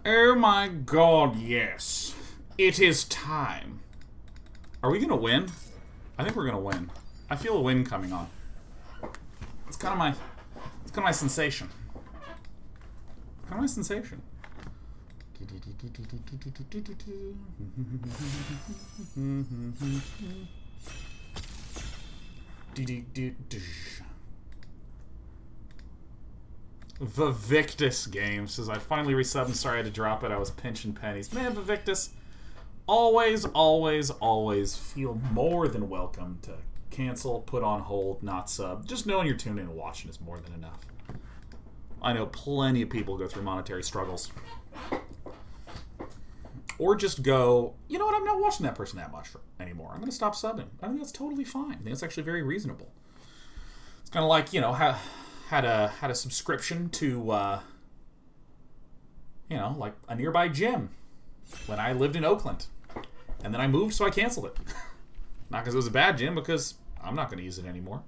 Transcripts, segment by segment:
Oh my god, yes. It is time. Are we gonna win? I think we're gonna win. I feel a win coming on. It's kind of my sensation. Kind of my sensation. Vivictus game says, I finally resubbed and sorry I had to drop it. I was pinching pennies. Man, Vivictus, always, always, always feel more than welcome to cancel, put on hold, not sub. Just knowing you're tuning in and watching is more than enough. I know plenty of people go through monetary struggles. Or just go, you know what, I'm not watching that person that much anymore. I'm going to stop subbing. I think that's totally fine. I think that's actually very reasonable. It's kind of like, you know, had a subscription to, you know, like a nearby gym when I lived in Oakland. And then I moved, so I canceled it. Not because it was a bad gym, because I'm not going to use it anymore.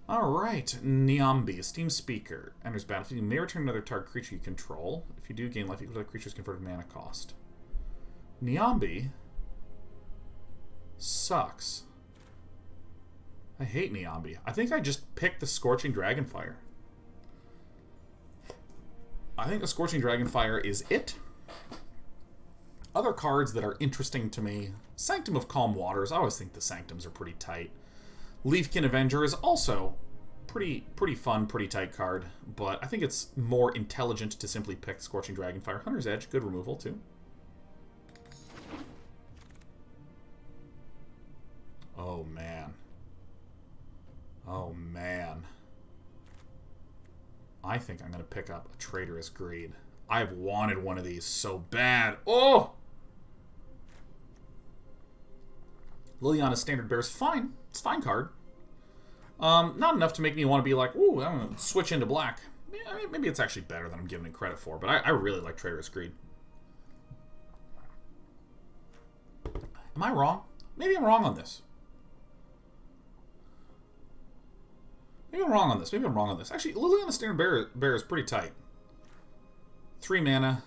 Alright, Niambi, a Steam Speaker. Enters battlefield. You may return another target creature you control. If you do, gain life equal to the creature's converted mana cost. Niambi sucks. I hate Niambi. I think I just picked the Scorching Dragonfire. I think the Scorching Dragonfire is it. Other cards that are interesting to me. Sanctum of Calm Waters. I always think the Sanctums are pretty tight. Leafkin Avenger is also pretty fun, pretty tight card, but I think it's more intelligent to simply pick Scorching Dragonfire. Hunter's Edge, good removal too. Oh man. Oh man. I think I'm going to pick up a Traitorous Greed. I've wanted one of these so bad. Oh! Liliana's Standard Bear is fine. It's a fine card. Not enough to make me want to be like, ooh, I'm going to switch into black. I mean, maybe it's actually better than I'm giving it credit for, but I really like Traitorous Greed. Am I wrong? Maybe I'm wrong on this. Maybe I'm wrong on this. Maybe I'm wrong on this. Actually, Liliana's Standard Bear is pretty tight. 3 mana,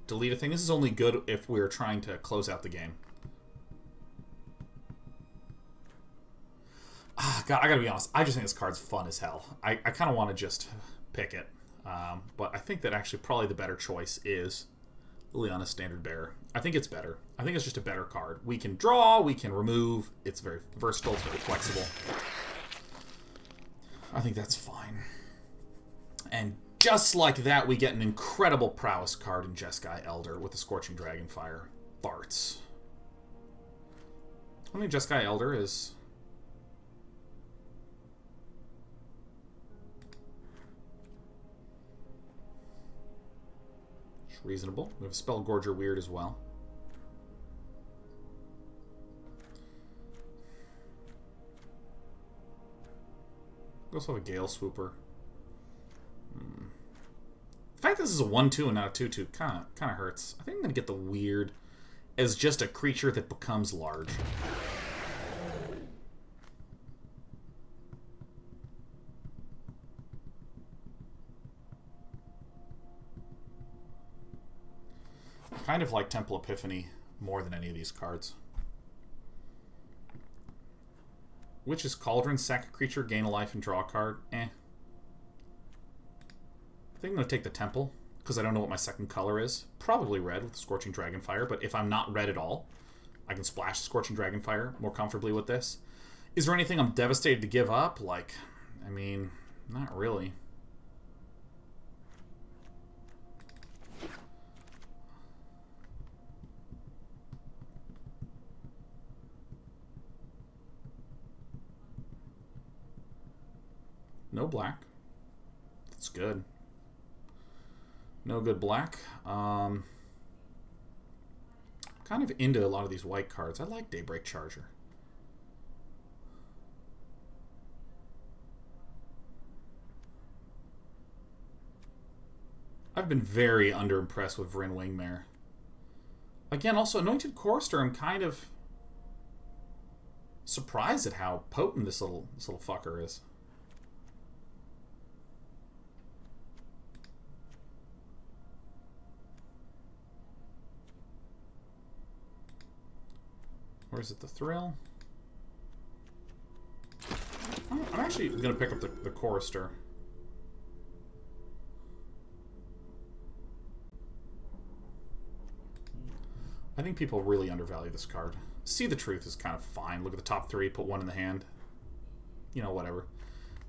delete a thing. This is only good if we're trying to close out the game. God, I gotta be honest. I just think this card's fun as hell. I kind of want to just pick it. But I think that actually probably the better choice is Liliana's Standard Bearer. I think it's better. I think it's just a better card. We can draw, we can remove. It's very versatile, it's very flexible. I think that's fine. And just like that, we get an incredible prowess card in Jeskai Elder with the Scorching Dragonfire. Farts. I think Jeskai Elder is... reasonable. We have Spellgorger Weird as well. We also have a Gale Swooper. The fact this is a 1-2 and not a 2-2 kind of hurts. I think I'm going to get the Weird as just a creature that becomes large. Kind of like Temple Epiphany more than any of these cards. Witch's Cauldron, sack a creature, gain a life, and draw a card. Eh. I think I'm going to take the Temple, because I don't know what my second color is. Probably red with Scorching Dragonfire, but if I'm not red at all, I can splash Scorching Dragonfire more comfortably with this. Is there anything I'm devastated to give up? Like, I mean, not really. No black. That's good. No good black. Kind of into a lot of these white cards. I like Daybreak Charger. I've been very underimpressed with Vryn Wingmare. Again, also Anointed Chorister, I'm kind of surprised at how potent this little fucker is. Or is it the Thrill? I'm actually going to pick up the Chorister. I think people really undervalue this card. See the Truth is kind of fine. Look at the top 3, put 1 in the hand. You know, whatever.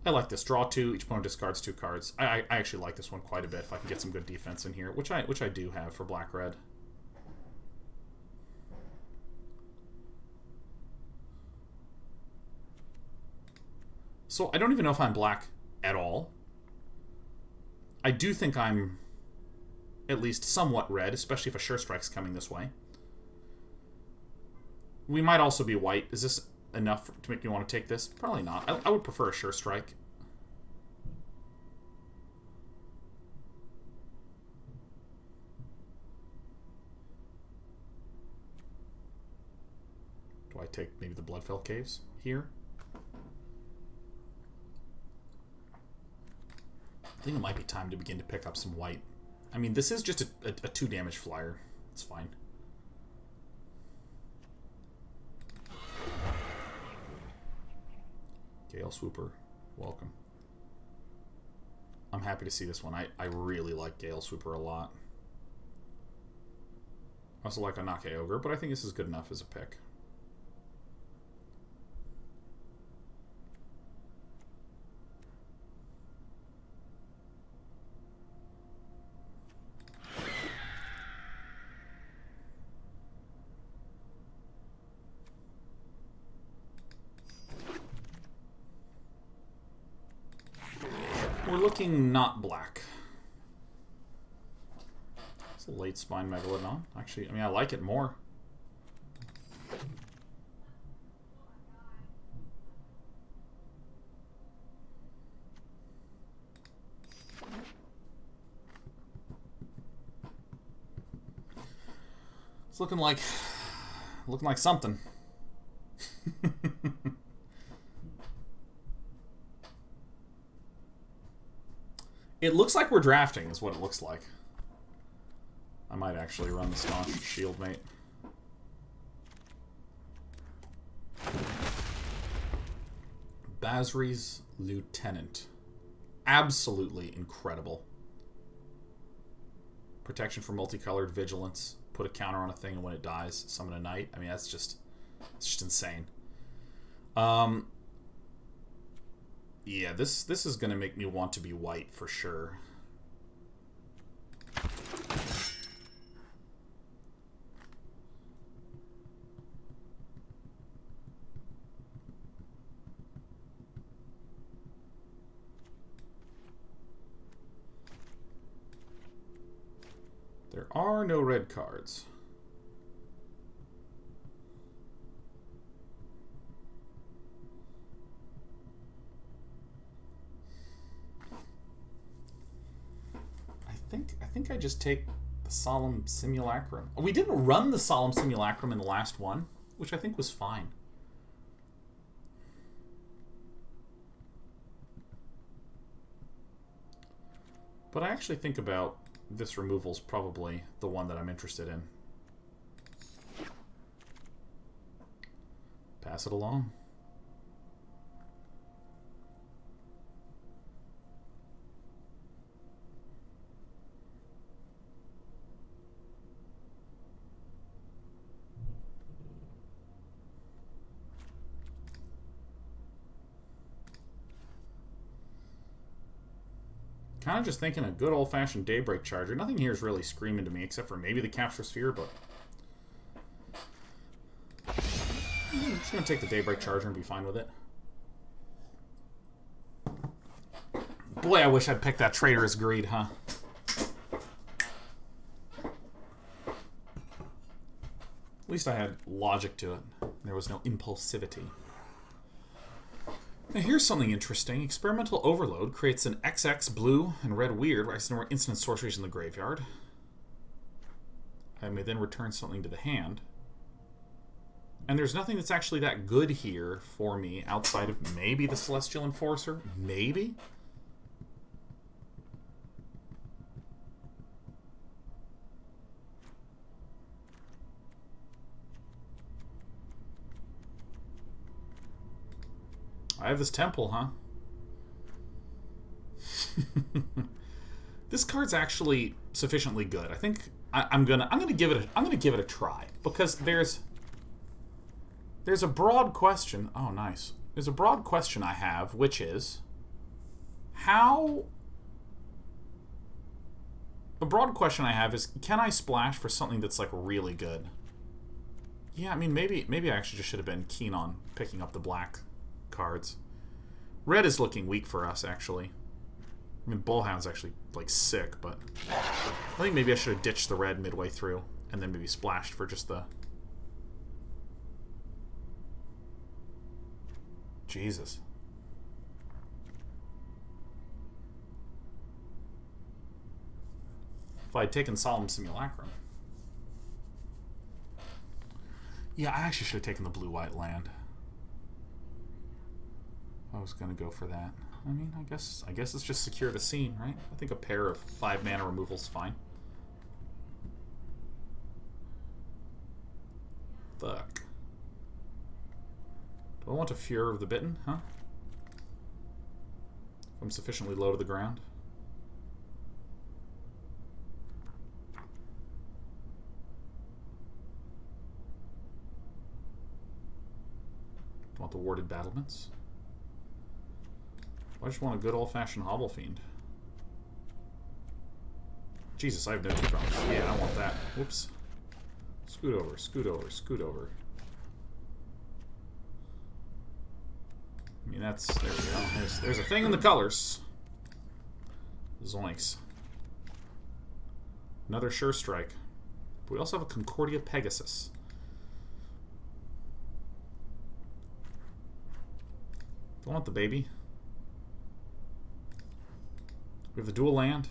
I like this. Draw 2, each opponent discards 2 cards. I actually like this one quite a bit if I can get some good defense in here, which I do have for black-red. So I don't even know if I'm black at all. I do think I'm at least somewhat red, especially if a Sure Strike's coming this way. We might also be white. Is this enough to make me want to take this? Probably not. I would prefer a Sure Strike. Do I take maybe the Bloodfell Caves here? I think it might be time to begin to pick up some white. I mean, this is just a 2 damage flyer. It's fine. Gale Swooper, welcome. I'm happy to see this one. I really like Gale Swooper a lot. I also like a Nake Ogre, but I think this is good enough as a pick. We're looking not black. It's a late Spine Megalodon. Actually, I mean, I like it more. It's looking like something. It looks like we're drafting, is what it looks like. I might actually run the Staunch Shieldmate. Basri's Lieutenant. Absolutely incredible. Protection for multicolored vigilance. Put a counter on a thing, and when it dies, summon a knight. I mean, it's just insane. Yeah, this is going to make me want to be white for sure. There are no red cards. I think I just take the Solemn Simulacrum. We didn't run the Solemn Simulacrum in the last one, which I think was fine. But I actually think about this removal's probably the one that I'm interested in. Pass it along. Kind of just thinking a good old-fashioned Daybreak Charger. Nothing here is really screaming to me, except for maybe the Capture Sphere, but I'm just going to take the Daybreak Charger and be fine with it. Boy, I wish I'd picked that Traitorous Greed, huh? At least I had logic to it. There was no impulsivity. Now here's something interesting. Experimental Overload creates an XX blue and red weird where I can instant sorceries in the graveyard. I may then return something to the hand. And there's nothing that's actually that good here for me outside of maybe the Celestial Enforcer. Maybe? I have this temple, huh? This card's actually sufficiently good. I think I'm gonna give it a try because there's a broad question. Oh, nice. There's a broad question I have, which is how. A broad question I have is, can I splash for something that's like really good? Yeah, I mean maybe I actually just should have been keen on picking up the black cards. Red is looking weak for us, actually. I mean, Bullhound's actually, like, sick, but I think maybe I should have ditched the red midway through and then maybe splashed for just the... Jesus. If I had taken Solemn Simulacrum. Yeah, I actually should have taken the blue-white land. I was gonna go for that. I mean, I guess it's just secure the scene, right? I think a pair of 5-mana removal's fine. Fuck. Do I want a Furor of the Bitten, huh? If I'm sufficiently low to the ground. Do I want the Warded Battlements? I just want a good old-fashioned Hobble Fiend. Jesus, I have no two problems. Yeah, I want that. Whoops. Scoot over, scoot over, scoot over. I mean, that's... There we go. There's a thing in the colors. Zoinks. Another Sure Strike. But we also have a Concordia Pegasus. Do I want the baby? We have the dual land.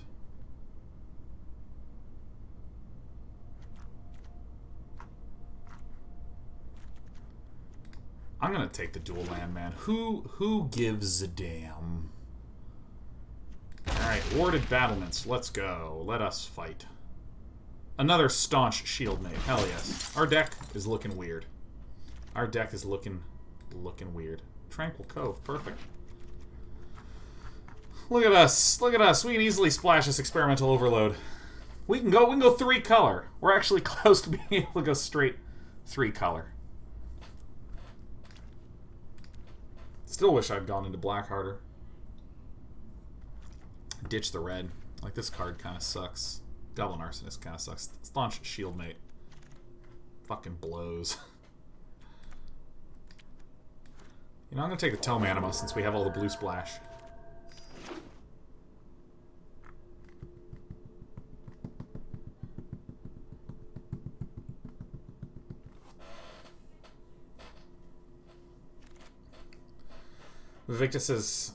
I'm gonna take the dual land, man. Who gives a damn? Alright, Warded Battlements. Let's go. Let us fight. Another staunch shield mate. Hell yes. Our deck is looking weird. Our deck is looking weird. Tranquil Cove. Perfect. Look at us. Look at us. We can easily splash this Experimental Overload. We can go 3 color. We're actually close to being able to go straight 3 color. Still wish I'd gone into black harder. Ditch the red. Like, this card kind of sucks. Goblin Arsonist kind of sucks. Staunch Shield Mate fucking blows. You know, I'm going to take the Tome Anima since we have all the blue splash. Victor says,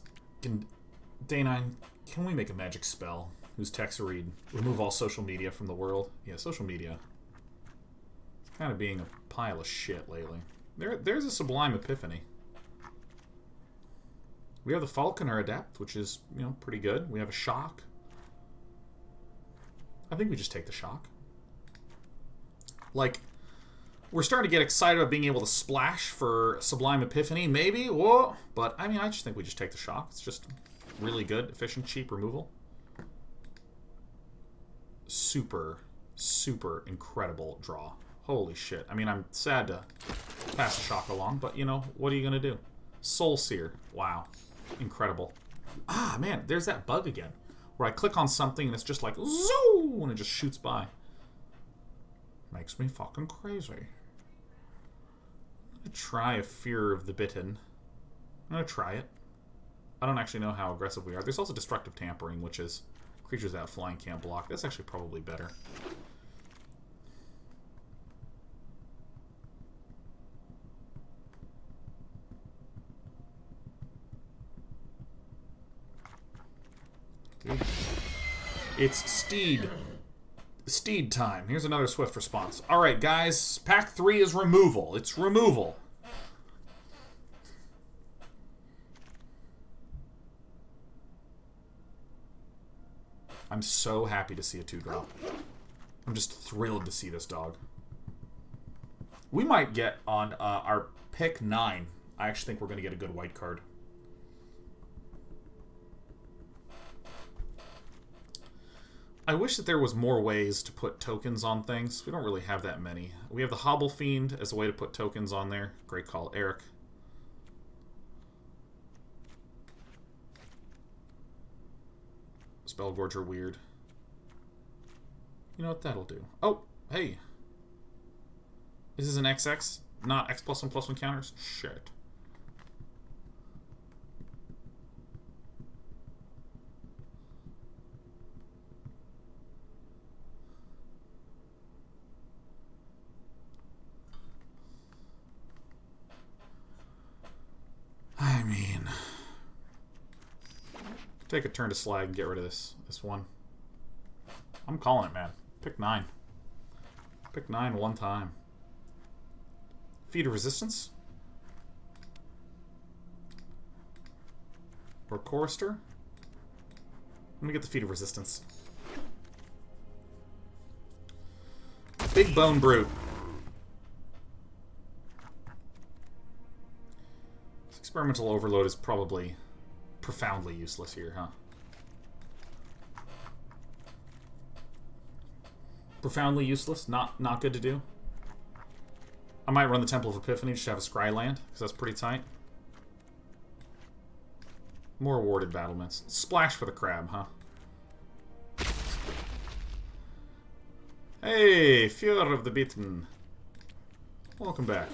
Day 9, can we make a magic spell whose text read, remove all social media from the world? Yeah, social media. It's kind of being a pile of shit lately. There's a Sublime Epiphany. We have the Falconer Adept, which is, you know, pretty good. We have a Shock. I think we just take the Shock. Like, we're starting to get excited about being able to splash for Sublime Epiphany, maybe. Whoa! But, I mean, I just think we just take the Shock. It's just really good, efficient, cheap removal. Super, super incredible draw. Holy shit. I mean, I'm sad to pass the Shock along, but, you know, what are you going to do? Soul Seer. Wow. Incredible. Ah, man, there's that bug again. Where I click on something and it's just like, zoo! And it just shoots by. Makes me fucking crazy. I'm gonna try a Fear of the Bitten. I'm gonna try it. I don't actually know how aggressive we are. There's also Destructive Tampering, which is creatures that flying can't block. That's actually probably better. Dude. It's Steed time. Here's another swift response. Alright, guys. Pack 3 is removal. It's removal. I'm so happy to see a 2-drop. I'm just thrilled to see this dog. We might get on our pick 9. I actually think we're going to get a good white card. I wish that there was more ways to put tokens on things. We don't really have that many. We have the Hobble Fiend as a way to put tokens on there. Great call, Eric. Spellgorge are weird. You know what that'll do? Oh, hey. This is an XX, not X+1/+1 counters? Shit. I mean, take a turn to slag and get rid of this one. I'm calling it, man. Pick 9. Pick 9 one time. Feat of Resistance. Or Chorister. Let me get the Feat of Resistance. Big Bone Brute. This Experimental Overload is probably profoundly useless here, huh? Profoundly useless? Not good to do? I might run the Temple of Epiphany just to have a Scry land, because that's pretty tight. More awarded battlements. Splash for the crab, huh? Hey, Fear of the Beaten. Welcome back.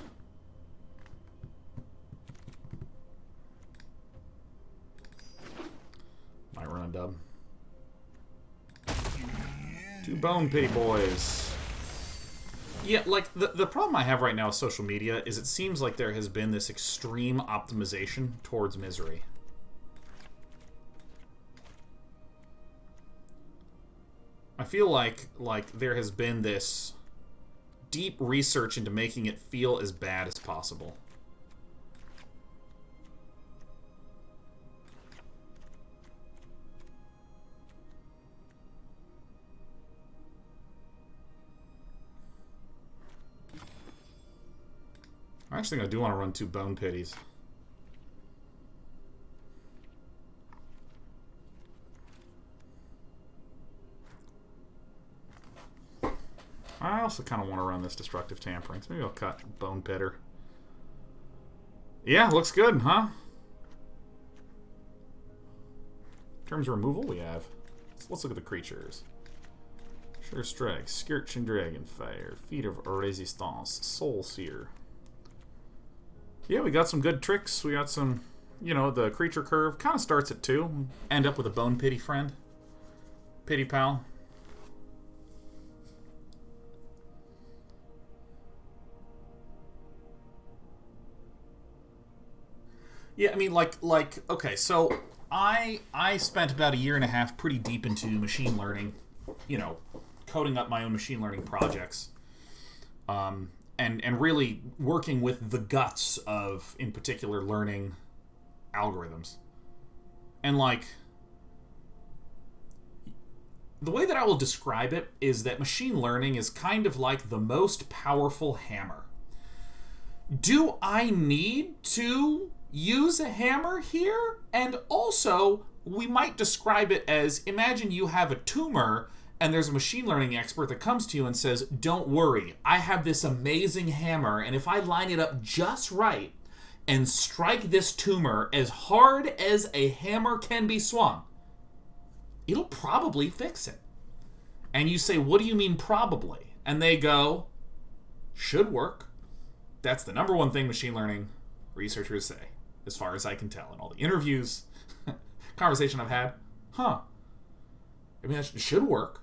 Might run a dub. 2 Bone Pity Boys. Yeah, like, the problem I have right now with social media is it seems like there has been this extreme optimization towards misery. I feel like there has been this deep research into making it feel as bad as possible. I actually think I do want to run 2 Bone Pities. I also kind of want to run this Destructive Tampering, so maybe I'll cut Bone Pitter. Yeah, looks good, huh? In terms of removal, we have... Let's look at the creatures. Sure Strike, Scorching Dragonfire, Feat of Resistance, Soul Seer. Yeah, we got some good tricks. We got some, you know, the creature curve kind of starts at 2. End up with a Bone Pity friend. Pity pal. Yeah, I mean, like, okay, so I spent about 1.5 years pretty deep into machine learning, you know, coding up my own machine learning projects. And really working with the guts of, in particular, learning algorithms. And, like, the way that I will describe it is that machine learning is kind of like the most powerful hammer. Do I need to use a hammer here? And also, we might describe it as, imagine you have a tumor and there's a machine learning expert that comes to you and says, don't worry, I have this amazing hammer, and if I line it up just right and strike this tumor as hard as a hammer can be swung, it'll probably fix it. And you say, what do you mean probably? And they go, should work. That's the #1 thing machine learning researchers say, as far as I can tell in all the interviews, conversation I've had. Huh. I mean, that should work.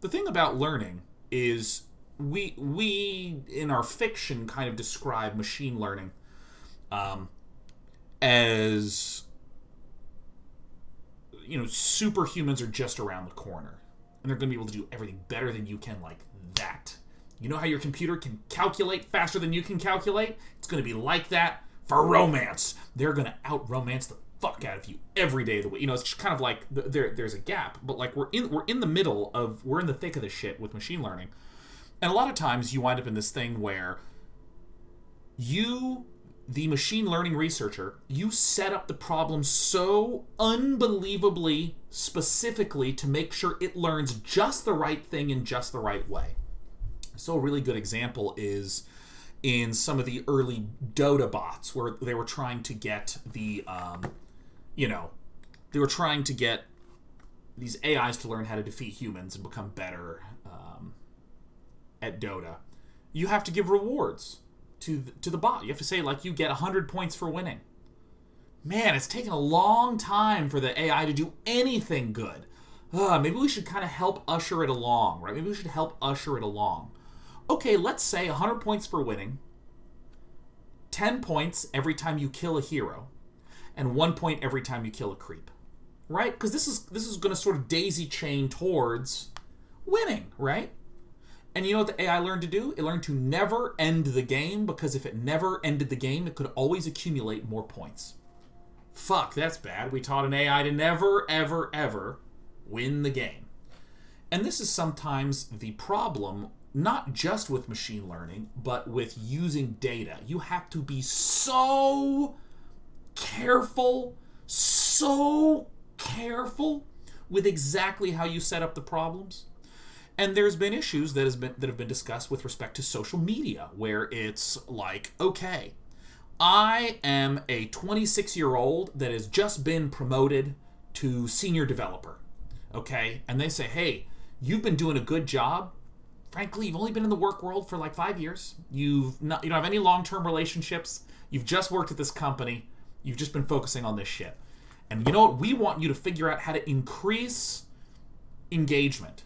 The thing about learning is we in our fiction kind of describe machine learning as, you know, superhumans are just around the corner. And they're going to be able to do everything better than you can, like that. You know how your computer can calculate faster than you can calculate? It's going to be like that for romance. They're going to out-romance the fuck out of you every day of the week. You know, it's just kind of like there's a gap, but like we're in the thick of the shit with machine learning. And a lot of times you wind up in this thing where the machine learning researcher, you set up the problem so unbelievably specifically to make sure it learns just the right thing in just the right way. So a really good example is in some of the early Dota bots where they were trying to get the, they were trying to get these AIs to learn how to defeat humans and become better at Dota. You have to give rewards to the bot. You have to say, like, you get 100 points for winning. Man, it's taken a long time for the AI to do anything good. Maybe we should kind of help usher it along, right? Maybe we should help usher it along. Okay, let's say 100 points for winning, 10 points every time you kill a hero, and 1 point every time you kill a creep, right? Because this is going to sort of daisy chain towards winning, right? And you know what the AI learned to do? It learned to never end the game, because if it never ended the game, it could always accumulate more points. Fuck, that's bad. We taught an AI to never, ever, ever win the game. And this is sometimes the problem, not just with machine learning, but with using data. You have to be so careful with exactly how you set up the problems. And there's been issues that have been discussed with respect to social media, where it's like, okay, I am a 26-year-old that has just been promoted to senior developer, okay? And they say, hey, you've been doing a good job. Frankly, you've only been in the work world for like 5 years. You don't have any long-term relationships. You've just worked at this company. You've just been focusing on this shit. And you know what? We want you to figure out how to increase engagement.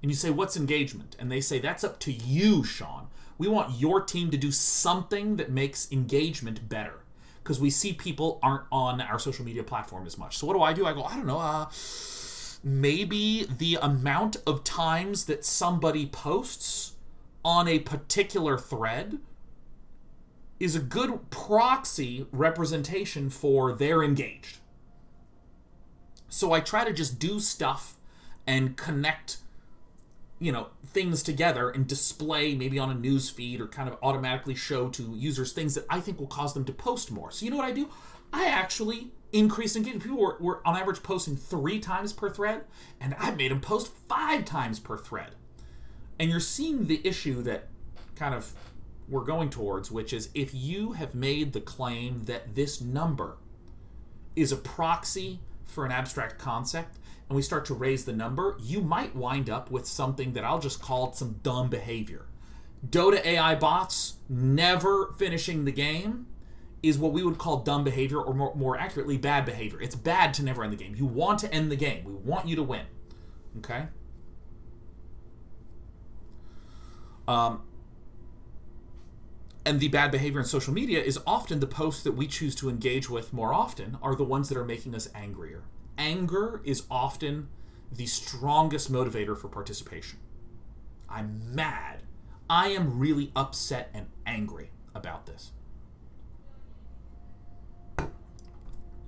And you say, what's engagement? And they say, that's up to you, Sean. We want your team to do something that makes engagement better, because we see people aren't on our social media platform as much. So what do? I go, I don't know, maybe the amount of times that somebody posts on a particular thread is a good proxy representation for they're engaged. So I try to just do stuff and connect things together and display maybe on a news feed, or kind of automatically show to users things that I think will cause them to post more. So you know what I do? I actually increase engagement. People were on average posting 3 times per thread, and I made them post 5 times per thread. And you're seeing the issue that kind of we're going towards, which is if you have made the claim that this number is a proxy for an abstract concept, and we start to raise the number, you might wind up with something that I'll just call some dumb behavior. Dota AI bots never finishing the game is what we would call dumb behavior, or more accurately, bad behavior. It's bad to never end the game. You want to end the game. We want you to win. Okay? And the bad behavior in social media is often the posts that we choose to engage with more often are the ones that are making us angrier. Anger is often the strongest motivator for participation. I'm mad. I am really upset and angry about this.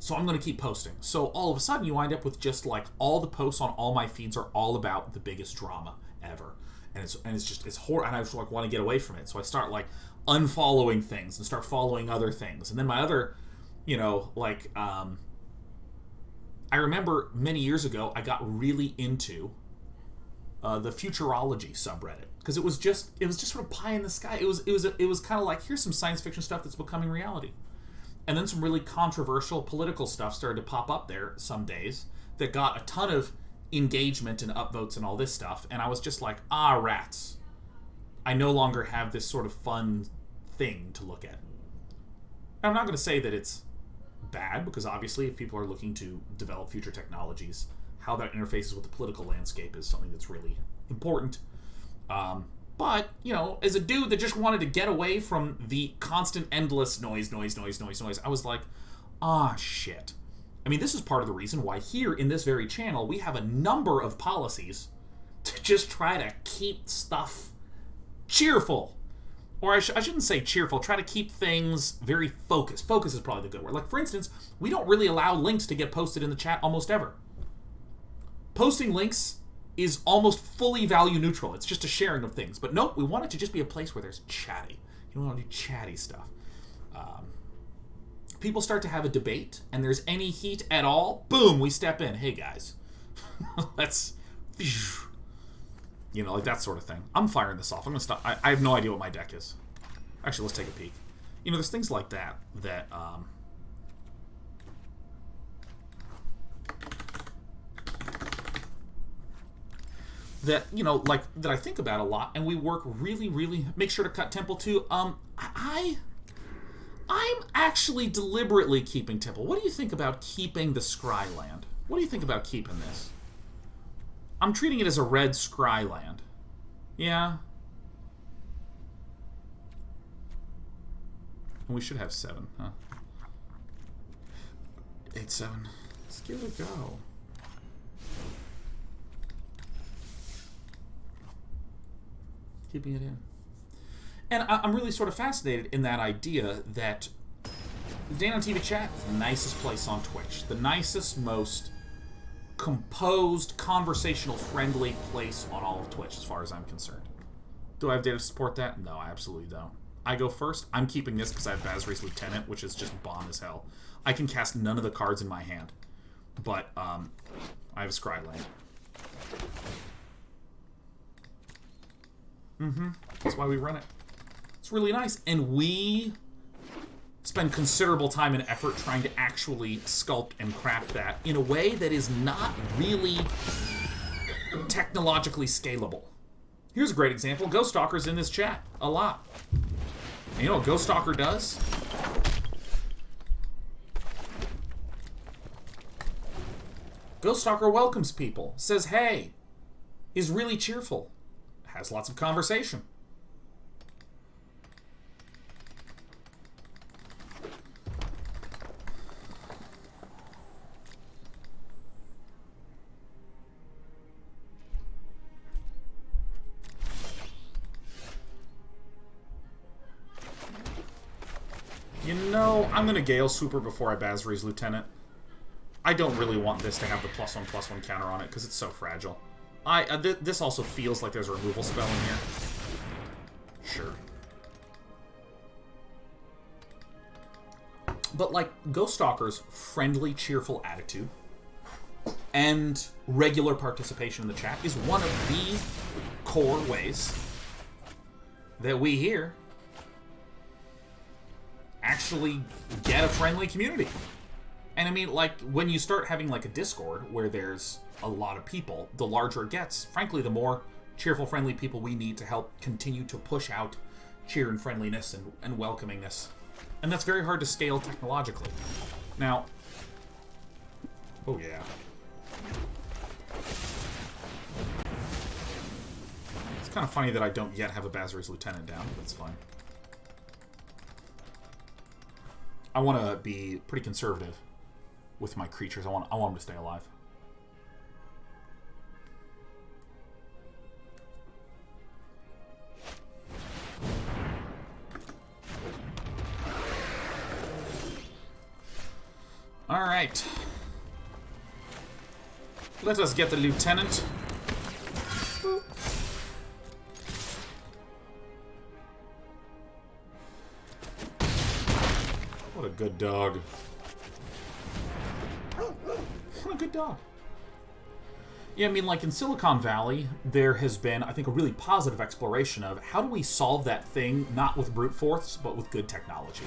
So I'm going to keep posting. So all of a sudden you wind up with just like all the posts on all my feeds are all about the biggest drama ever. And it's horrible, and I just like want to get away from it. So I start like unfollowing things and start following other things. And then my other, I remember many years ago, I got really into the futurology subreddit, because it was just sort of pie in the sky. It was kind of like, here's some science fiction stuff that's becoming reality, and then some really controversial political stuff started to pop up there some days that got a ton of engagement and upvotes and all this stuff, and I was just like, rats. I no longer have this sort of fun thing to look at. I'm not going to say that it's bad, because obviously if people are looking to develop future technologies, how that interfaces with the political landscape is something that's really important. But, as a dude that just wanted to get away from the constant endless noise, I was like, shit. I mean, this is part of the reason why here in this very channel we have a number of policies to just try to keep stuff cheerful. Or I shouldn't say cheerful, try to keep things very focused. Focus is probably the good word. Like, for instance, we don't really allow links to get posted in the chat almost ever. Posting links is almost fully value neutral. It's just a sharing of things. But nope, we want it to just be a place where there's chatty. You want to do chatty stuff. people start to have a debate and there's any heat at all, boom, we step in. Hey, guys. Let's... You know, like that sort of thing. I'm firing this off. I'm going to stop. I have no idea what my deck is. Actually, let's take a peek. You know, there's things like that that you know, like, that I think about a lot, and we work really, really... Make sure to cut Temple too. I'm actually deliberately keeping Temple. What do you think about keeping the Scry land? What do you think about keeping this? I'm treating it as a red Scry land. Yeah. And we should have 7, huh? 8-7. Let's give it a go. Keeping it in. And I'm really sort of fascinated in that idea that Dan on TV Chat is the nicest place on Twitch. The nicest, most composed, conversational, friendly place on all of Twitch, as far as I'm concerned. Do I have data to support that? No, I absolutely don't. I go first. I'm keeping this because I have Basri's Lieutenant, which is just bomb as hell. I can cast none of the cards in my hand. But, I have a Scry land. That's why we run it. It's really nice. And we spend considerable time and effort trying to actually sculpt and craft that in a way that is not really technologically scalable. Here's a great example. Ghost Stalker's in this chat a lot. And you know what Ghost Stalker does? Ghost Stalker welcomes people, says hey, is really cheerful, has lots of conversation. You know, I'm going to Gale Super before I Basri's Lieutenant. I don't really want this to have the +1/+1 counter on it, because it's so fragile. This also feels like there's a removal spell in here. Sure. But, like, Ghost Stalker's friendly, cheerful attitude and regular participation in the chat is one of the core ways that we here actually get a friendly community. And I mean, like, when you start having, like, a Discord where there's a lot of people, the larger it gets. Frankly, the more cheerful, friendly people we need to help continue to push out cheer and friendliness and welcomingness. And that's very hard to scale technologically. Now... Oh, yeah. It's kind of funny that I don't yet have a Basri's Lieutenant down, but that's fine. I want to be pretty conservative with my creatures. I want them to stay alive. All right. Let us get the Lieutenant. What a good dog. What a good dog. Yeah, I mean, like, in Silicon Valley, there has been, I think, a really positive exploration of how do we solve that thing, not with brute force, but with good technology.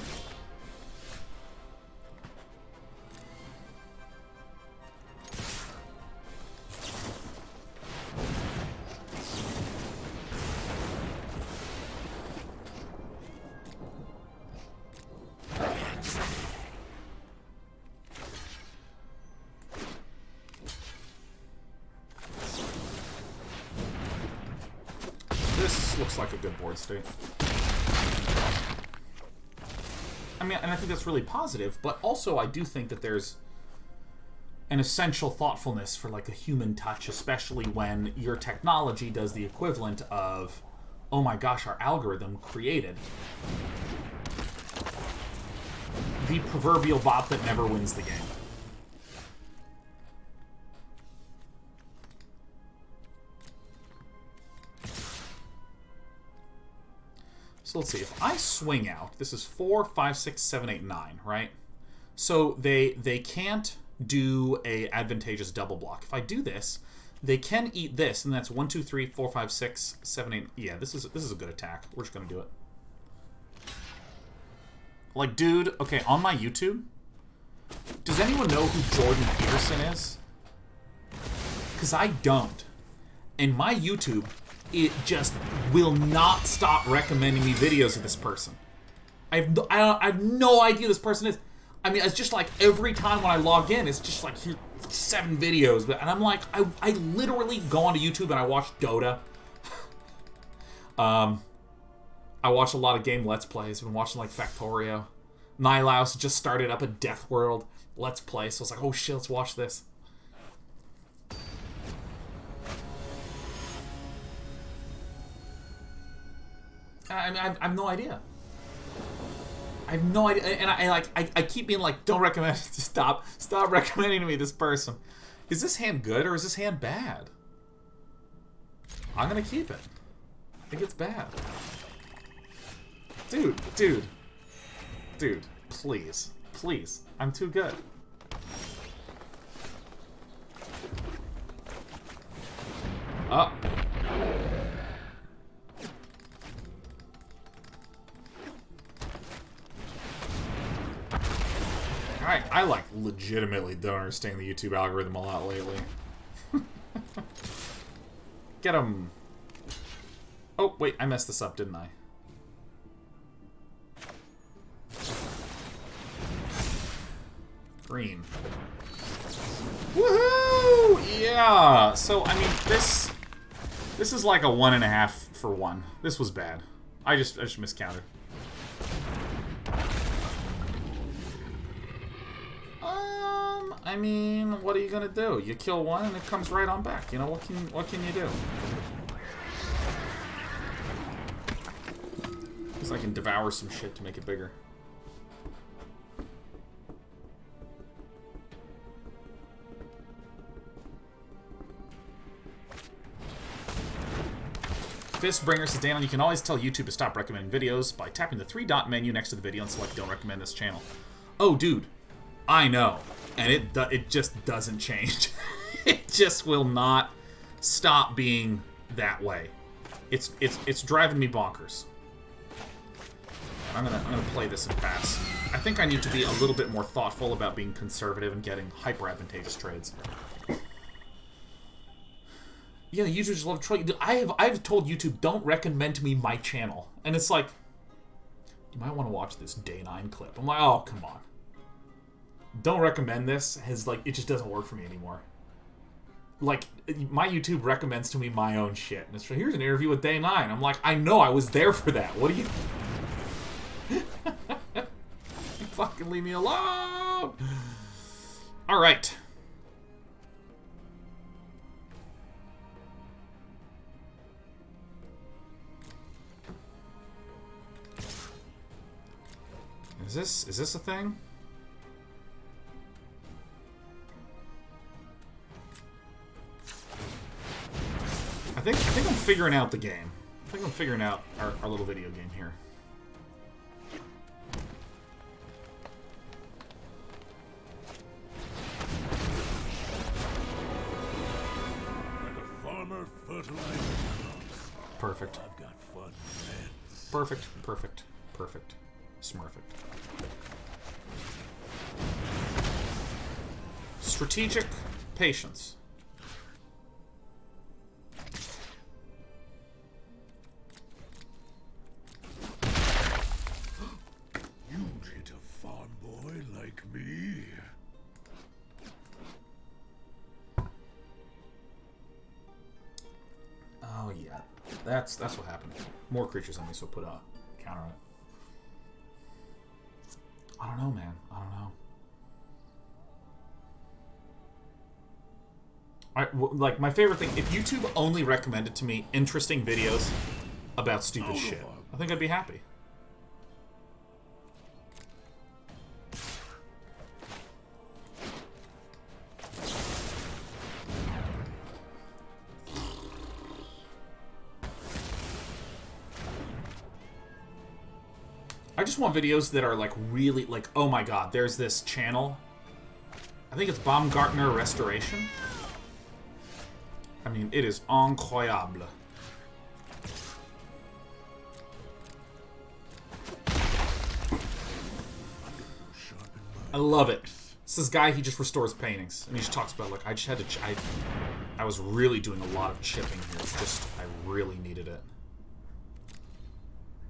Looks like a good board state. I mean, and I think that's really positive, but also I do think that there's an essential thoughtfulness for, like, a human touch, especially when your technology does the equivalent of, oh my gosh, our algorithm created the proverbial bot that never wins the game. So let's see, if I swing out, this is 4, 5, 6, 7, 8, 9, right? So they can't do a advantageous double block. If I do this, they can eat this, and that's 1, 2, 3, 4, 5, 6, 7, 8. Yeah, this is a good attack. We're just gonna do it. Like, dude, okay, on my YouTube, does anyone know who Jordan Peterson is? Because I don't. And my YouTube, it just will not stop recommending me videos of this person. I have no idea who this person is. I mean, it's just like every time when I log in, it's just like 7 videos. And I'm like, I literally go onto YouTube and I watch Dota. I watch a lot of game Let's Plays. I've been watching like Factorio. Nilaus just started up a Death World Let's Play. So I was like, oh shit, let's watch this. I have no idea. I have no idea, and I keep being like, don't recommend. Stop recommending to me this person. Is this hand good or is this hand bad? I'm gonna keep it. I think it's bad. Dude, please, I'm too good. Oh. I like legitimately don't understand the YouTube algorithm a lot lately. Get him. Oh, wait, I messed this up, didn't I? Green. Woohoo! Yeah! So, I mean, this is like a 1.5 for 1. This was bad. I just miscounted. I mean, what are you gonna do? You kill one and it comes right on back. You know, what can you do? Because I can devour some shit to make it bigger. Fistbringer says, Dan, you can always tell YouTube to stop recommending videos by tapping the 3-dot menu next to the video and select don't recommend this channel. Oh, dude. I know. And it just doesn't change. It just will not stop being that way. It's driving me bonkers. I'm gonna play this and pass. I think I need to be a little bit more thoughtful about being conservative and getting hyper advantageous trades. Yeah, users love trolling. I've told YouTube, don't recommend to me my channel, and it's like, you might want to watch this Day 9 clip. I'm like, oh come on. Don't recommend this. It just doesn't work for me anymore. Like, my YouTube recommends to me my own shit. And it's here's an interview with Day 9. I'm like, I know, I was there for that. What do you... Fucking leave me alone! Alright. Is this a thing? I think I'm figuring out the game. I think I'm figuring out our little video game here. Like a farmer fertilizing crops. Perfect. I've got fun, friends. Perfect. Smurfect. Strategic patience. You'd hit a farm boy like me. Oh yeah, that's what happened. More creatures on me, so put a counter on it. I don't know, man. I don't know. Like, my favorite thing, if YouTube only recommended to me interesting videos about stupid shit, I think I'd be happy. I just want videos that are, like, really, like, oh my god, there's this channel. I think it's Baumgartner Restoration. I mean, it is incroyable. I love it. It's this guy, he just restores paintings. And he just talks about, like, I just had to... I was really doing a lot of chipping here. Just, I really needed it.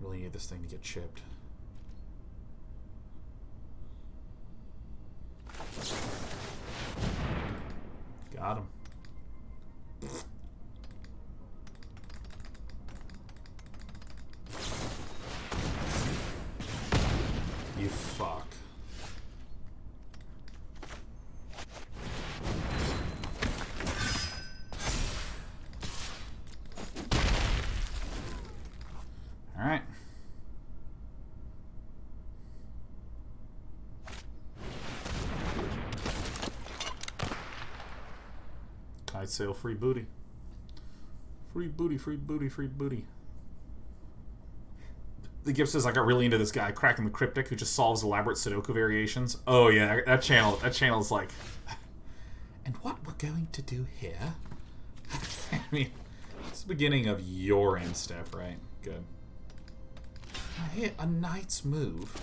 Really need this thing to get chipped. Got him. You fuck. All right. I'd sale free booty. Free booty, free booty, free booty. The gift says I got really into this guy, Cracking the Cryptic, who just solves elaborate Sudoku variations. Oh yeah, that channel's like, and what we're going to do here? I mean, it's the beginning of your end step, right? Good. Here, a knight's move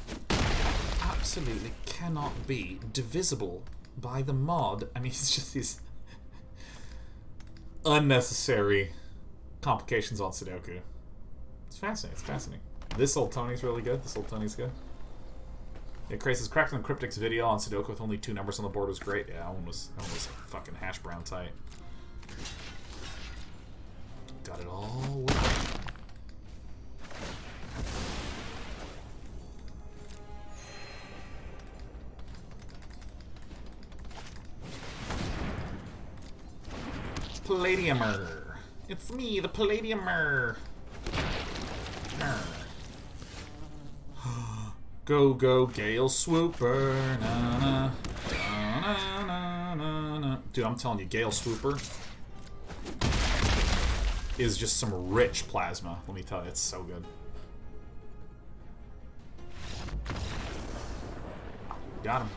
absolutely cannot be divisible by the mod. I mean, it's just these unnecessary complications on Sudoku. It's fascinating. It's fascinating. This old Tony's really good. This old Tony's good. Yeah, Crace's Cracking the Cryptic's video on Sudoku with only 2 numbers on the board was great. Yeah, that one was fucking hash brown tight. Got it all working. Palladiumer. It's me, the Palladiumer. Go, go, Gale Swooper. Na, na, na, na, na, na. Dude, I'm telling you, Gale Swooper is just some rich plasma. Let me tell you, it's so good. Got him.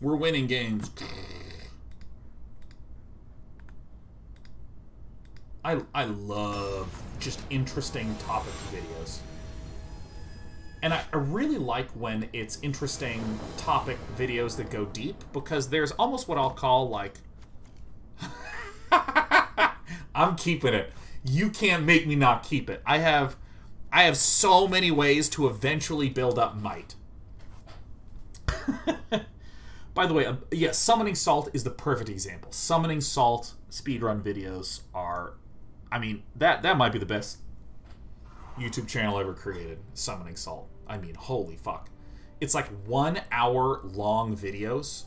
We're winning games. I love just interesting topic videos. And I really like when it's interesting topic videos that go deep, because there's almost what I'll call, like... I'm keeping it. You can't make me not keep it. I have so many ways to eventually build up might. By the way, yeah, Summoning Salt is the perfect example. Summoning Salt speedrun videos are... I mean, that might be the best YouTube channel ever created. Summoning Salt. I mean, holy fuck. It's like 1 hour long videos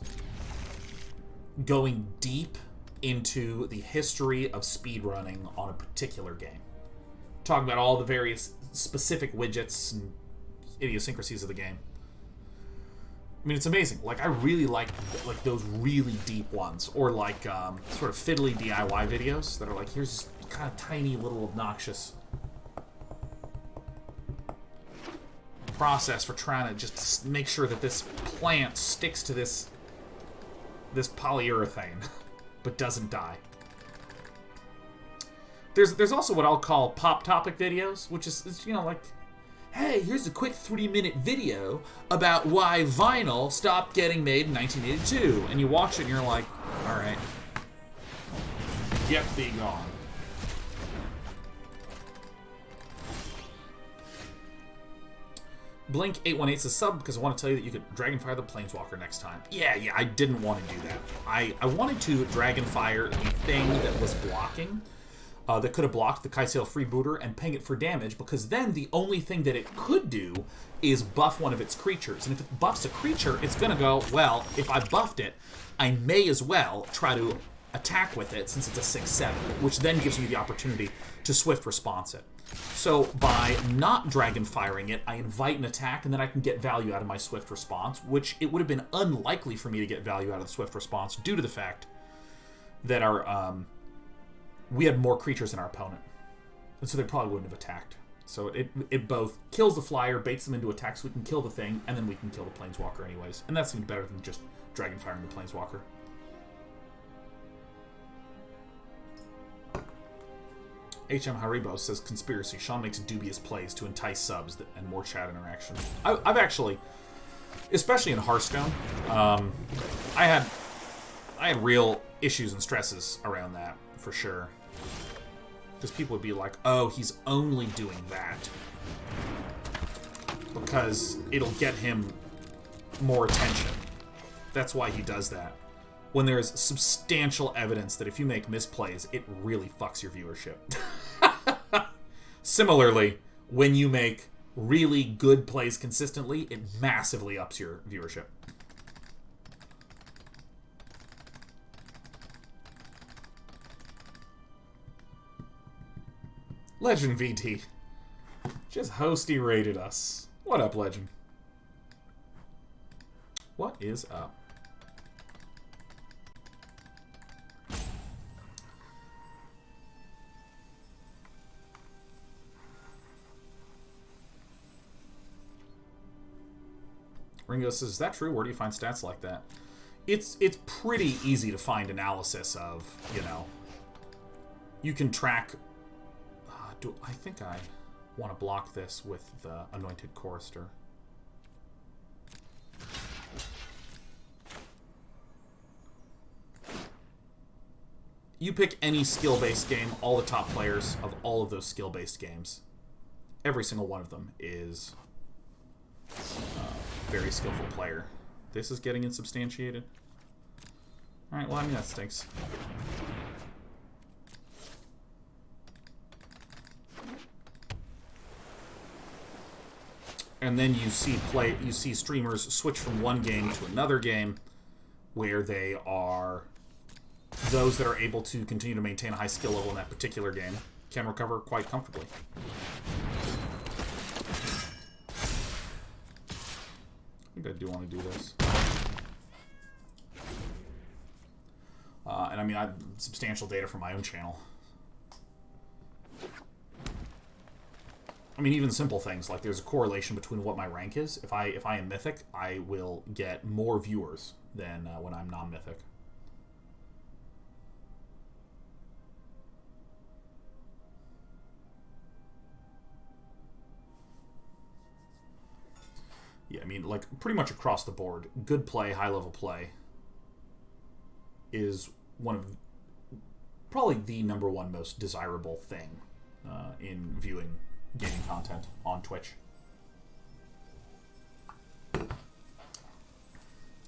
going deep into the history of speedrunning on a particular game. Talking about all the various specific widgets and idiosyncrasies of the game. I mean, it's amazing. Like, I really like those really deep ones. Or like sort of fiddly DIY videos that are like, here's this kind of tiny little obnoxious process for trying to just make sure that this plant sticks to this polyurethane but doesn't die. There's also what I'll call pop topic videos, which is you know, like, hey, here's a quick 3-minute video about why vinyl stopped getting made in 1982. And you watch it and you're like, alright, get thee gone. Blink818 says sub because I want to tell you that you could Dragonfire the Planeswalker next time. Yeah, I didn't want to do that. I wanted to Dragonfire the thing that was blocking, that could have blocked the Kai'Sail Freebooter and ping it for damage, because then the only thing that it could do is buff one of its creatures. And if it buffs a creature, it's going to go, well, if I buffed it, I may as well try to attack with it since it's a 6/7, which then gives me the opportunity to swift response it. So by not dragon firing it, I invite an attack, and then I can get value out of my swift response, which it would have been unlikely for me to get value out of the swift response due to the fact that our we had more creatures than our opponent, and so they probably wouldn't have attacked. So it both kills the flyer, baits them into attacks, so we can kill the thing, and then we can kill the planeswalker anyways, and that seemed better than just dragon firing the planeswalker. HM Haribo says, conspiracy. Sean makes dubious plays to entice subs and more chat interaction. I've actually, especially in Hearthstone, I had real issues and stresses around that, for sure. Because people would be like, oh, he's only doing that because it'll get him more attention. That's why he does that. When there's substantial evidence that if you make misplays, it really fucks your viewership. Similarly, when you make really good plays consistently, it massively ups your viewership. Legend VT. Just hosty rated us. What up, Legend? What is up? Ringo says, is that true? Where do you find stats like that? It's pretty easy to find analysis of, you know. You can track... I think I want to block this with the Anointed Chorister. You pick any skill-based game, all the top players of all of those skill-based games, every single one of them is a very skillful player. This is getting insubstantiated. Alright, well, I mean, that stinks. And then you see streamers switch from one game to another game where they are those that are able to continue to maintain a high skill level in that particular game can recover quite comfortably. I think I do want to do this. And I mean, I have substantial data from my own channel. I mean, even simple things, like there's a correlation between what my rank is. If I am Mythic, I will get more viewers than when I'm non-Mythic. Yeah, I mean, like, pretty much across the board, good play, high-level play is one of probably the #1 most desirable thing in viewing gaming content on Twitch.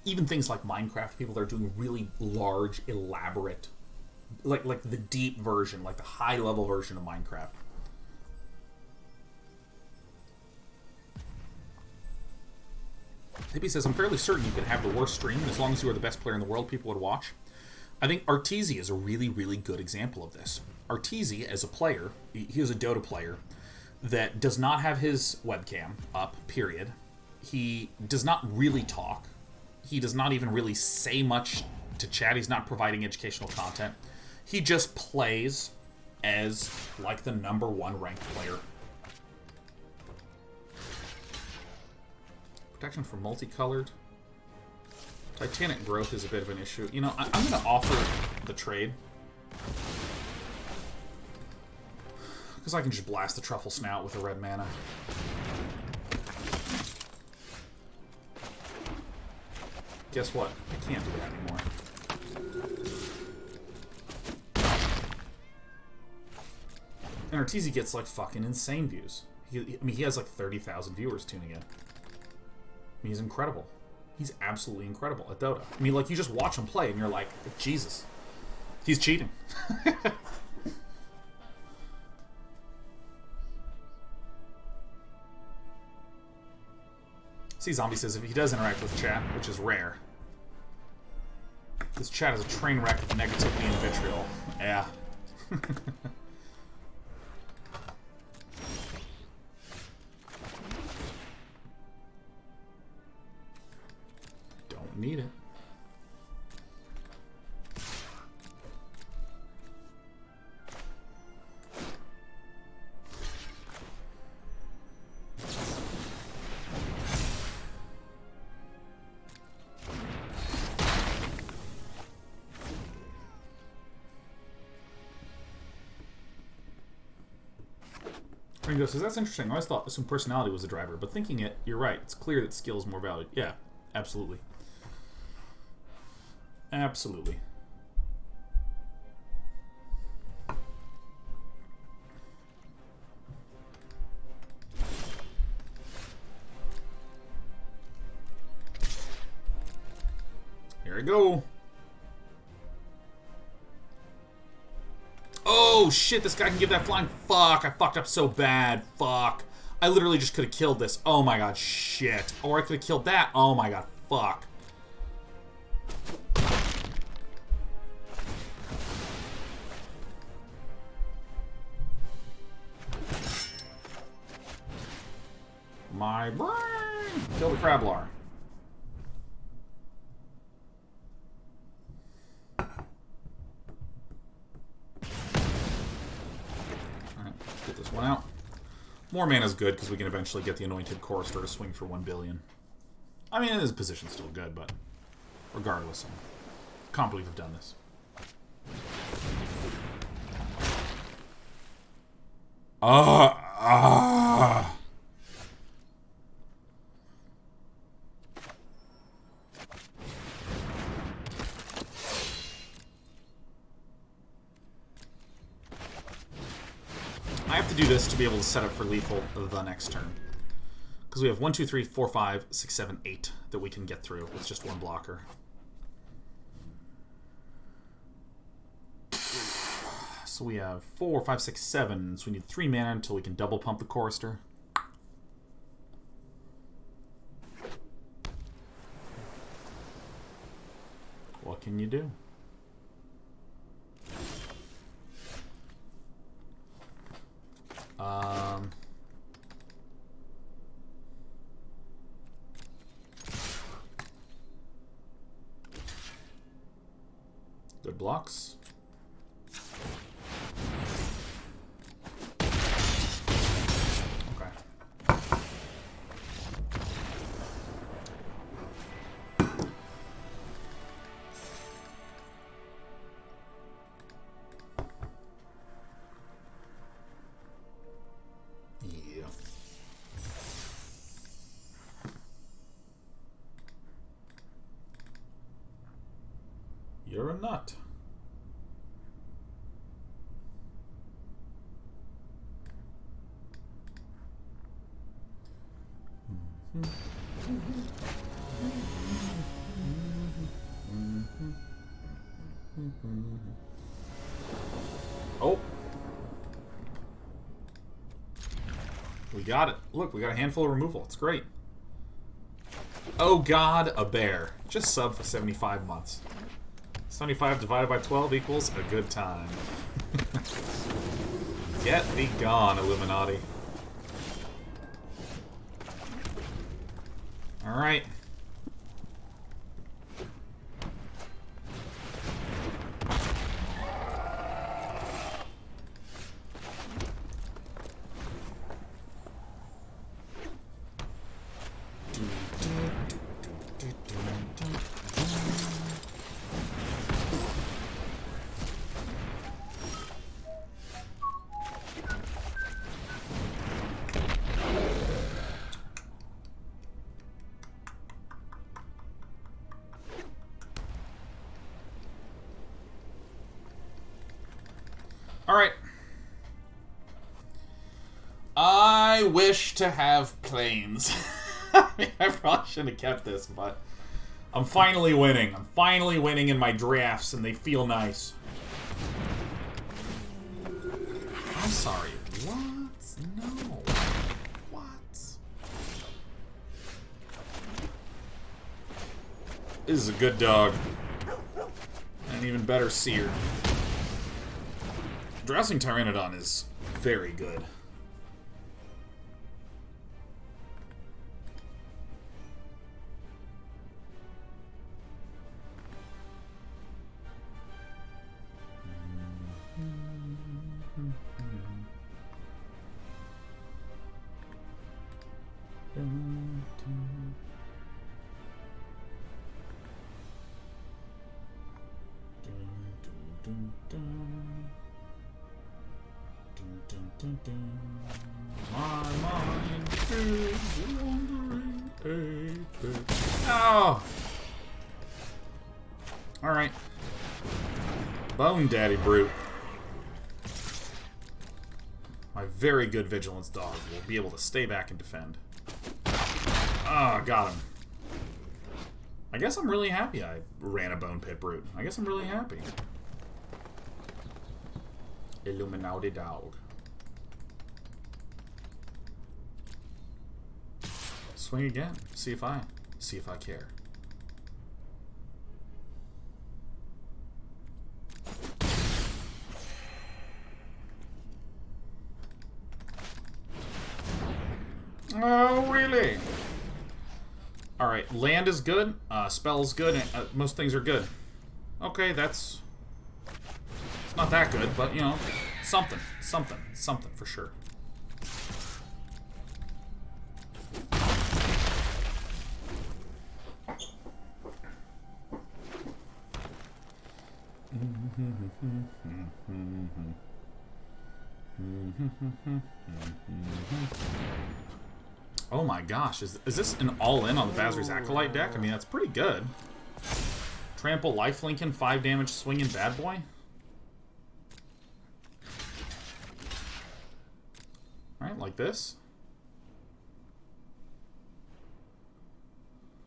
Even things like Minecraft, people that are doing really large, elaborate, like the deep version, like the high-level version of Minecraft. Hippie says, I'm fairly certain you could have the worst stream, and as long as you are the best player in the world, people would watch. I think Arteezy is a really, really good example of this. Arteezy, as a player, he is a Dota player that does not have his webcam up, period. He does not really talk. He does not even really say much to chat. He's not providing educational content. He just plays as, like, the #1 ranked player. Protection for multicolored. Titanic growth is a bit of an issue. You know, I'm going to offer the trade. Because I can just blast the Truffle Snout with a red mana. Guess what? I can't do that anymore. And Arteezy gets, like, fucking insane views. I mean, he has, like, 30,000 viewers tuning in. I mean, he's incredible. He's absolutely incredible at Dota. I mean, like, you just watch him play, and you're like, Jesus. He's cheating. See, Zombie says if he does interact with chat, which is rare, This chat is a train wreck of negativity and vitriol. Yeah. Don't need it. Ringo says, that's interesting. I always thought assumed personality was the driver, but thinking it, you're right. It's clear that skill is more valued. Yeah, absolutely. Absolutely. Here we go. Oh, shit, this guy can give that flying. Fuck, I fucked up so bad. Fuck. I literally just could have killed this. Oh my god, shit. Or I could have killed that. Oh my god, fuck. My brain. Kill the Crablar. Get this one out. More mana is good because we can eventually get the Anointed Chorister to swing for 1 billion. I mean, his position's still good, but regardless, I can't believe I've done this. I have to do this to be able to set up for lethal the next turn. Because we have 1, 2, 3, 4, 5, 6, 7, 8 that we can get through with just one blocker. So we have 4, 5, 6, 7. So we need 3 mana until we can double pump the Chorister. What can you do? Good blocks. Okay. Yeah. You're a nut. Oh. We got it. Look, we got a handful of removal. It's great. Oh god, a bear. Just sub for 75 months. 75 divided by 12 equals a good time. Get thee gone, Illuminati. Alright. Alright. I wish to have planes. I probably shouldn't have kept this, but I'm finally winning. I'm finally winning in my drafts, and they feel nice. I'm sorry. What? No. What? This is a good dog. even better seer. Drowsing Pteranodon is very good. My mind is wandering. Oh! Alright. Bone Daddy Brute. My very good Vigilance dog will be able to stay back and defend. Ah, got him. I guess I'm really happy I ran a Bone Pit Brute. I guess I'm really happy. Illuminati dog. Swing again. See if I care. Oh, really? Alright, land is good, spell is good, and most things are good. Okay, that's... It's not that good, but, you know, something for sure. Oh my gosh, is this an all-in on the Basri's Acolyte deck? I mean, that's pretty good. Trample, Life Lincoln, 5 damage, swinging bad boy. Alright, like this.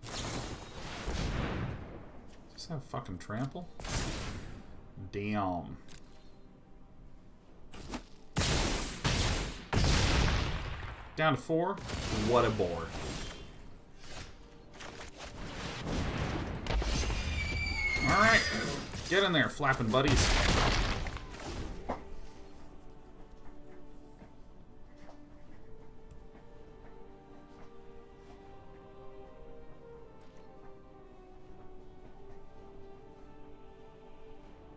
Does this have fucking trample? Damn. Down to 4. What a bore. Alright. Get in there, flapping buddies.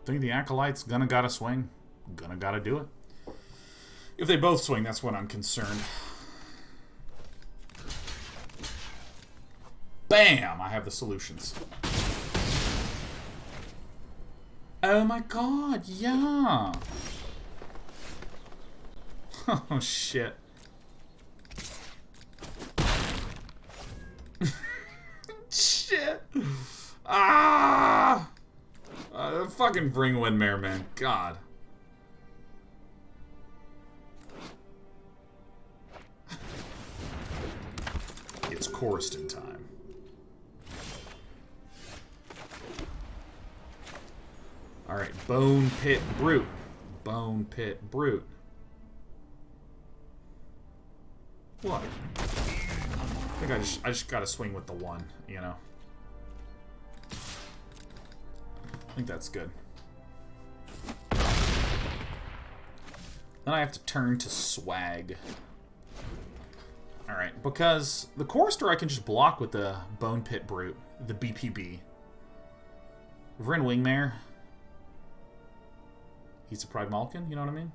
Think the Acolyte's gonna gotta swing. Gonna gotta do it. If they both swing, that's when I'm concerned. Bam! I have the solutions. Oh my god, yeah! Oh shit. Shit! Ah! Fucking bring Windmare, man. God. It's Coruscant time. Alright, Bone Pit Brute. Bone Pit Brute. What? I think I just gotta swing with the 1, you know? I think that's good. Then I have to turn to swag. Alright, because the Chorister I can just block with the Bone Pit Brute, the BPB. Vryn Wingmare. He's a Pride Malkin, you know what I mean?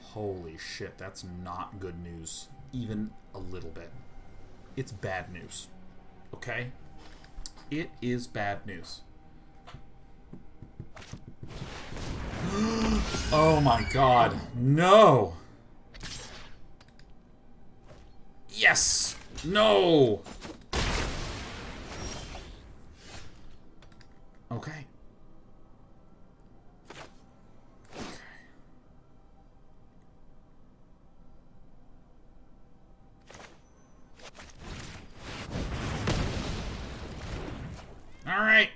Holy shit, that's not good news. Even a little bit. It's bad news. Okay? It is bad news. Oh my god. No! Yes! No! Okay. Alright.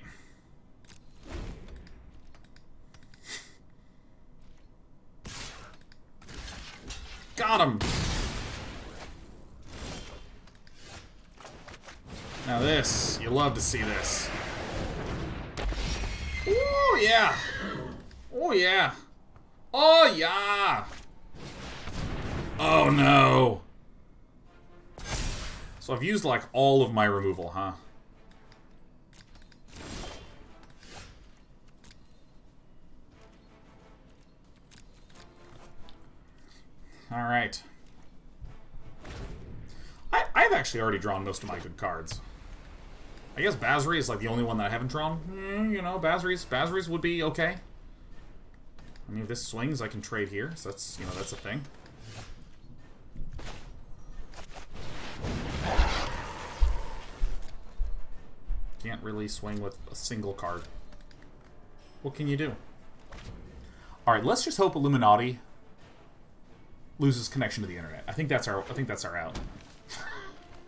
Got him. Now this, you love to see this. Oh yeah! Oh yeah! Oh yeah! Oh no! So I've used like all of my removal, huh? Alright. I've actually already drawn most of my good cards. I guess Basri is like the only one that I haven't drawn. You know, Basri's would be okay. I mean, if this swings, I can trade here, so that's, you know, that's a thing. Can't really swing with a single card. What can you do? Alright, let's just hope Illuminati loses connection to the internet. I think that's our out.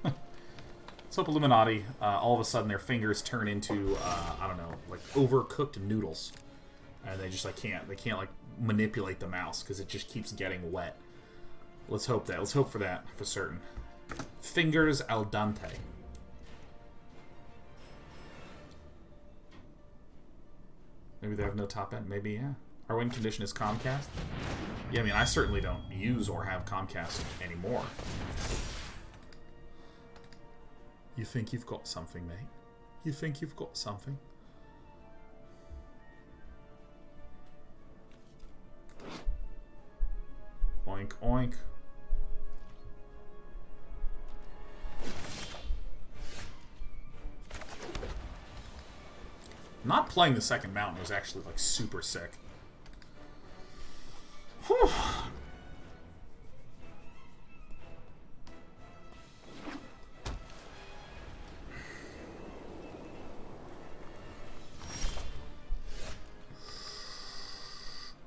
Let's hope Illuminati, all of a sudden their fingers turn into, I don't know, like overcooked noodles. And they just like can't like manipulate the mouse because it just keeps getting wet. Let's hope that. Let's hope for that for certain. Fingers al dente. Maybe they have no top end. Maybe, yeah. Our win condition is Comcast. Yeah, I mean, I certainly don't use or have Comcast anymore. You think you've got something, mate? You think you've got something? Oink, oink. Not playing the second mountain was actually, like, super sick. Whew.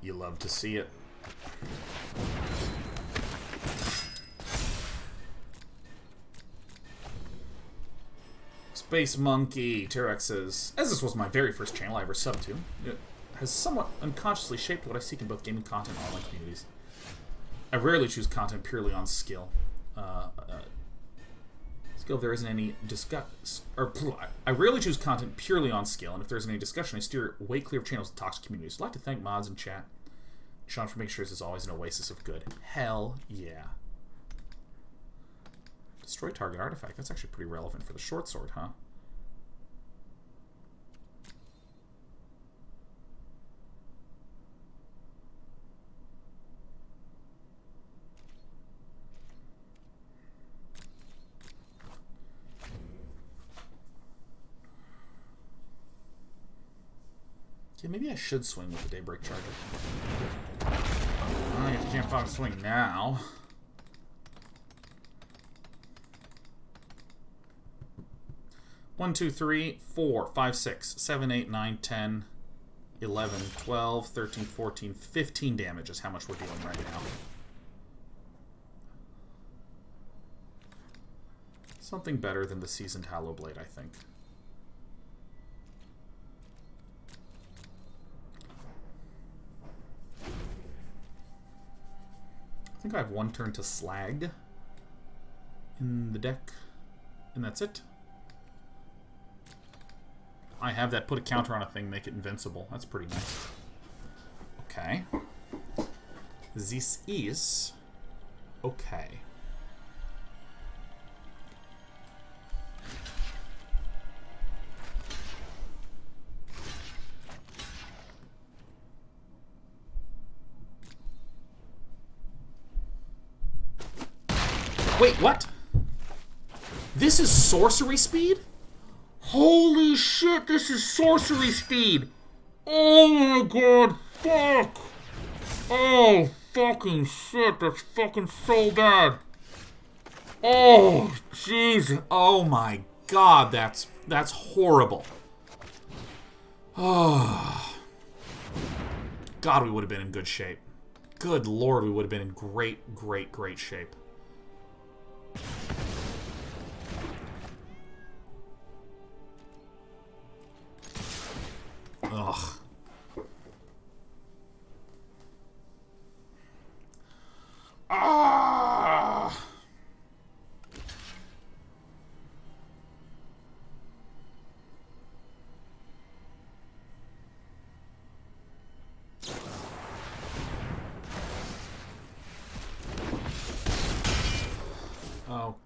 You love to see it. Space Monkey, Terex says, as this was my very first channel I ever subbed to, it has somewhat unconsciously shaped what I seek in both gaming content and online communities. I rarely choose content purely on skill. Skill, if there isn't any I rarely choose content purely on skill, and if there isn't any discussion, I steer way clear of channels and toxic communities. I'd like to thank mods and chat. Sean for making sure this is always an oasis of good. Hell yeah. Destroy target artifact. That's actually pretty relevant for the short sword, huh? Yeah, maybe I should swing with the Daybreak Charger. I get the Jam Fog swing now. One, 2, 3, 4, 5, 6, 7, 8, 9, 10, 11, 12, 13, 14, 15 damage is how much we're dealing right now. Something better than the Seasoned Hollow Blade, I think. I think I have one turn to Slag in the deck, and that's it. I have that put a counter on a thing, make it invincible. That's pretty nice. Okay. This is okay. Wait, what? This is sorcery speed? Holy shit, this is sorcery speed! Oh my god, fuck! Oh, fucking shit, that's fucking so bad. Oh, jeez. Oh my god, that's horrible. Oh. God, we would have been in good shape. Good lord, we would have been in great, great, great shape. Ugh. Ah.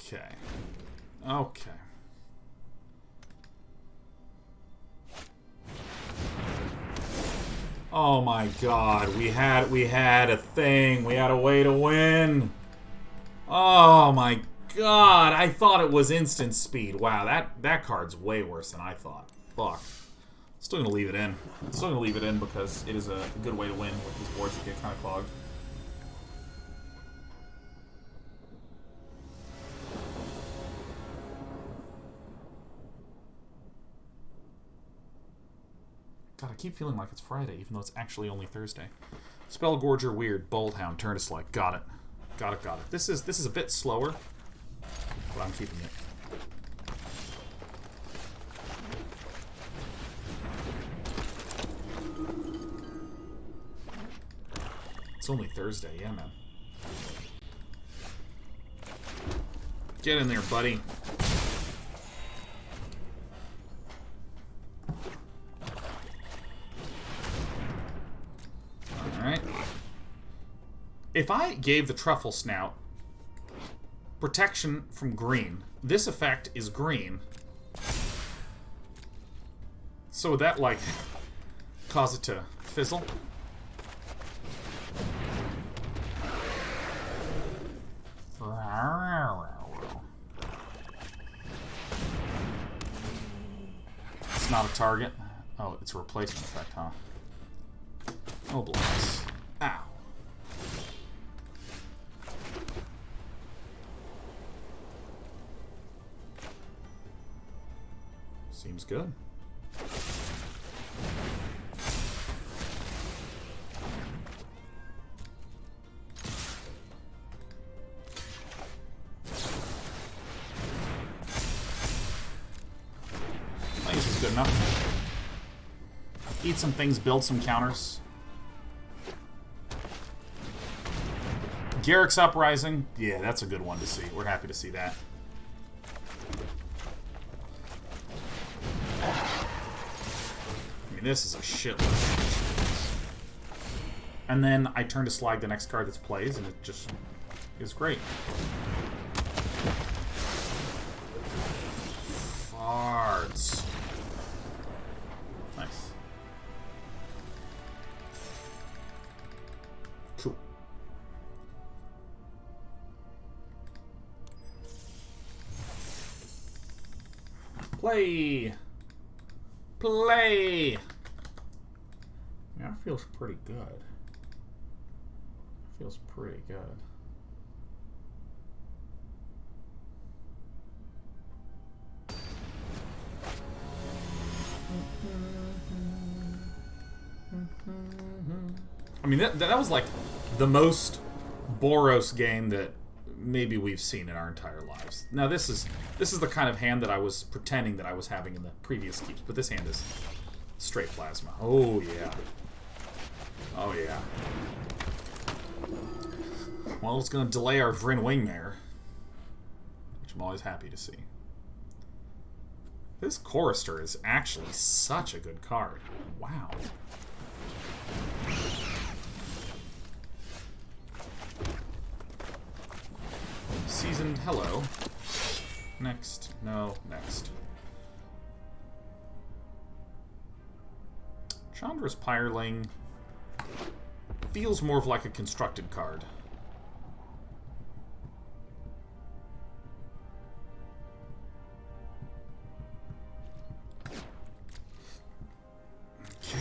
Okay. Okay. Oh my god, we had a thing. We had a way to win. Oh my god, I thought it was instant speed. Wow, that card's way worse than I thought. Fuck. Still gonna leave it in. Still gonna leave it in because it is a good way to win with these boards that get kind of clogged. God, I keep feeling like it's Friday, even though it's actually only Thursday. Spellgorger, weird. Boldhound, turn to select. Got it. Got it, got it. This is a bit slower, but I'm keeping it. It's only Thursday, yeah, man. Get in there, buddy. Alright. If I gave the Truffle Snout protection from green, this effect is green. So would that, like, cause it to fizzle? It's not a target. Oh, it's a replacement effect, huh? Oh, bless. Ow. Seems good. I guess it's good enough. Eat some things, build some counters. Garrick's Uprising. Yeah, that's a good one to see. We're happy to see that. I mean, this is a shitload. And then I turn to slag the next card that's plays, and it just is great. Farts. Nice. Cool. Play! Play! Yeah, that feels pretty good. Feels pretty good. I mean, that was like the most Boros game that maybe we've seen in our entire lives. Now this is the kind of hand that I was pretending that I was having in the previous keeps, but this hand is straight plasma. Oh yeah. Oh yeah. Well, it's going to delay our Vryn Wingmare, which I'm always happy to see. This Chorister is actually such a good card. Wow. Seasoned, hello. Next. No, next. Chandra's Pyreling feels more of like a constructed card. Okay.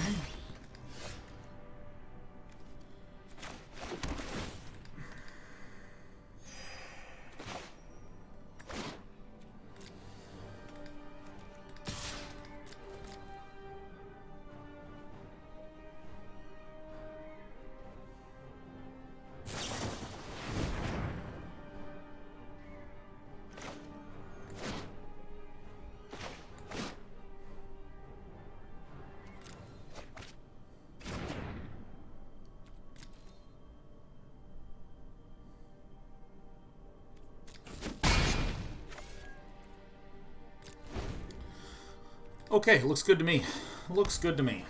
Okay, looks good to me. Looks good to me.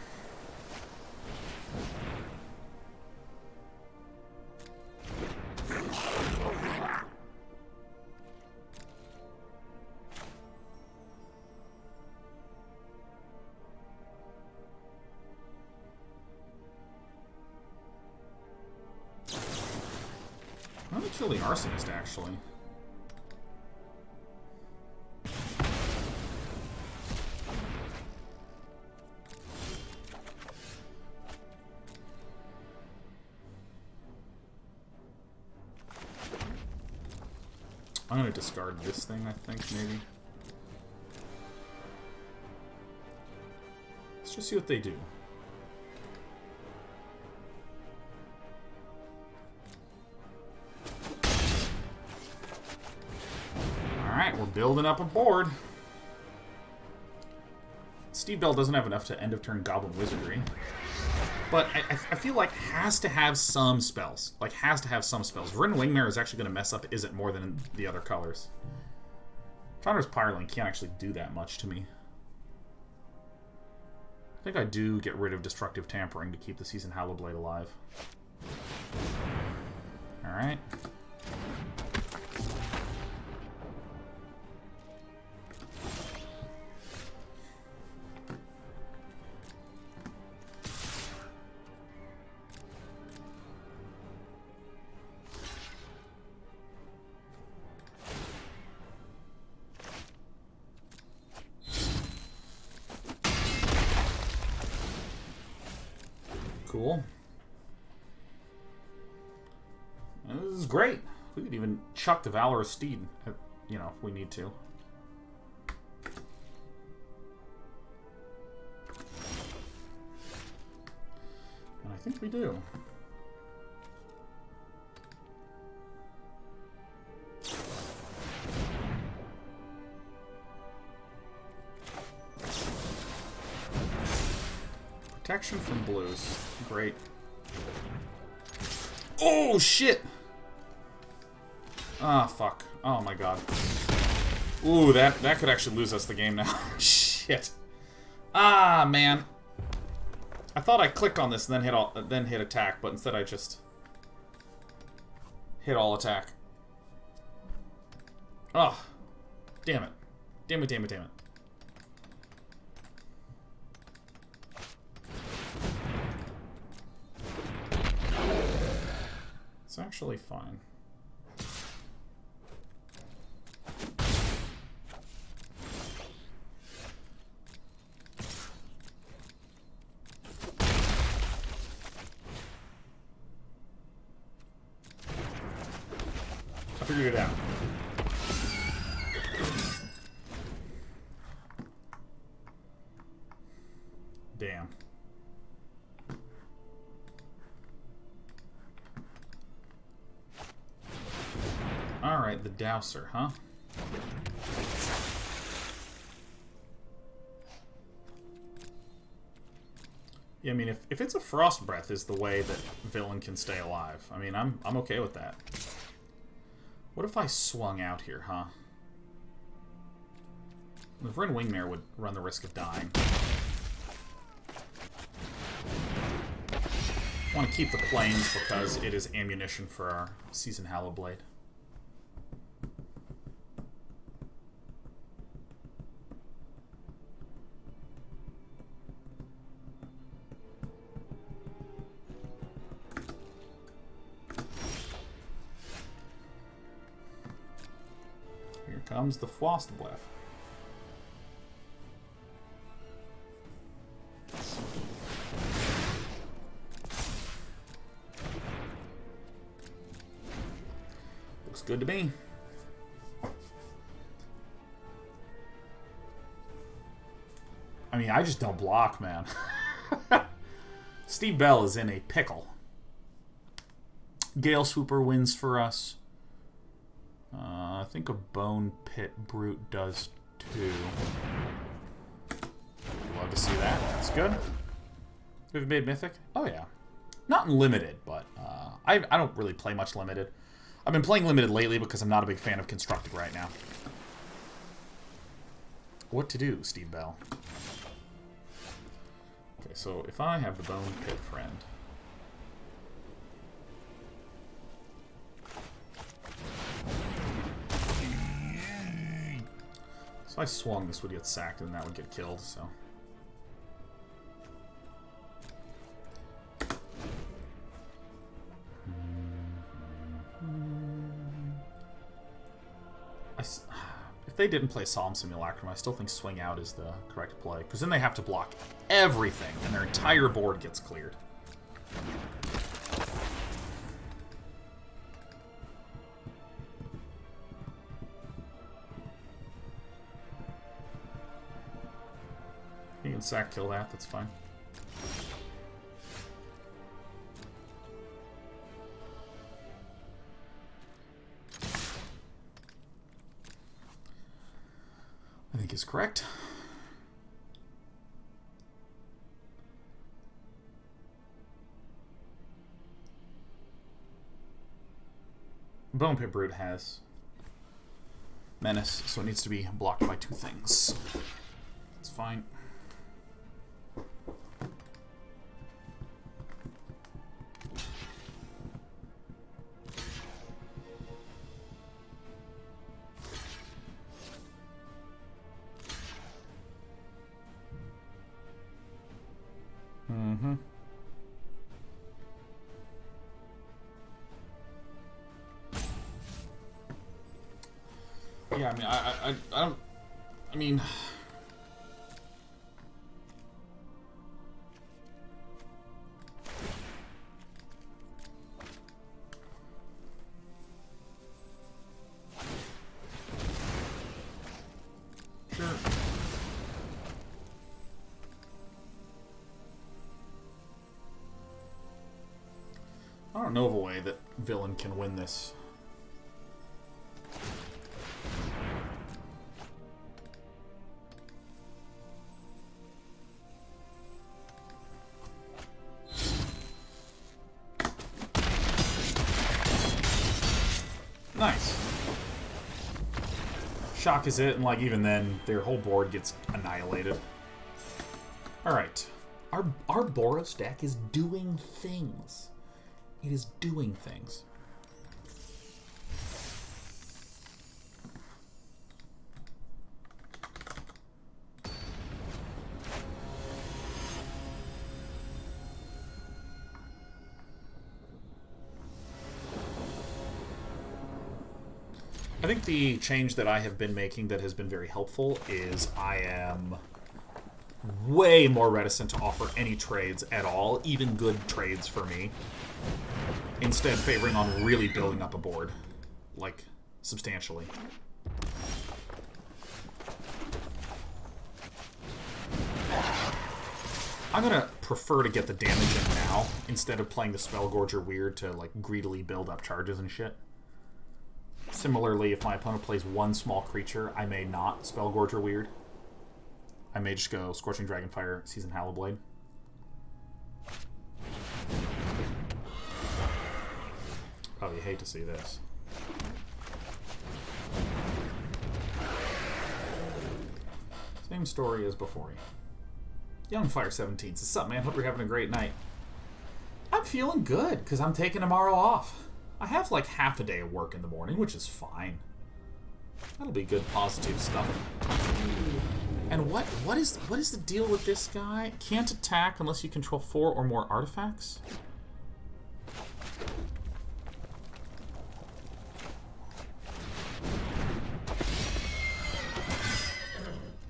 Kill the Arsonist, actually. I'm gonna discard this thing, I think, maybe. Let's just see what they do. Alright, we're building up a board. Steve Bell doesn't have enough to end of turn Goblin Wizardry. But I feel like has to have some spells. Like, has to have some spells. Vryn Wingmare is actually going to mess up Is It more than the other colors. Chandra's Pyroling can't actually do that much to me. I think I do get rid of Destructive Tampering to keep the Seasoned Hallowblade alive. Alright. Cool. This is great. We could even chuck the Valorous Steed, you know, if we need to. And I think we do. Protection from blues. Great. Oh, shit! Ah, fuck. Oh, my God. Ooh, that could actually lose us the game now. Shit. Ah, man. I thought I clicked on this and then hit attack, but instead I just hit all attack. Oh. Damn it. Damn it, damn it, damn it. It's actually fine. I figured it out. Damn. Alright, the Dowser, huh? Yeah, I mean, if it's a Frost Breath is the way that villain can stay alive, I mean, I'm okay with that. What if I swung out here, huh? The Vryn Wingmare would run the risk of dying. I want to keep the plains because it is ammunition for our Seasoned Hallowblade. Here comes the Frostblef. Looks good to me. I mean, I just don't block, man. Steve Bell is in a pickle. Gale Swooper wins for us. I think a Bone Pit Brute does too. Love to see that. That's good. We've made Mythic? Oh yeah. Not in Limited, but I don't really play much Limited. I've been playing Limited lately because I'm not a big fan of Constructed right now. What to do, Steve Bell? Okay, so if I have the Bone Pit Friend... If I swung, this would get sacked and that would get killed, so... if they didn't play Solemn Simulacrum, I still think Swing Out is the correct play. Because then they have to block everything, and their entire board gets cleared. You can sack kill that, that's fine. I think is correct. Bone Pit Brute has Menace, so it needs to be blocked by 2 things. That's fine. Yeah, I mean, I don't... I mean... Sure. I don't know of a way that Villain can win this. Nice. Shock is it, and like even then, their whole board gets annihilated. Alright. Our Boros deck is doing things. It is doing things. I think the change that I have been making that has been very helpful is I am way more reticent to offer any trades at all, even good trades for me. Instead, favoring on really building up a board, like, substantially. I'm gonna prefer to get the damage in now, instead of playing the Spellgorger weird to, like, greedily build up charges and shit. Similarly, if my opponent plays one small creature, I may not Spellgorger weird. I may just go Scorching Dragonfire, Seasoned Hallowblade. Oh, you hate to see this. Same story as before you. Youngfire17 says, "Sup, man? Hope you're having a great night." I'm feeling good, because I'm taking tomorrow off. I have like half a day of work in the morning, which is fine. That'll be good, positive stuff. And what is the deal with this guy? Can't attack unless you control 4 or more artifacts?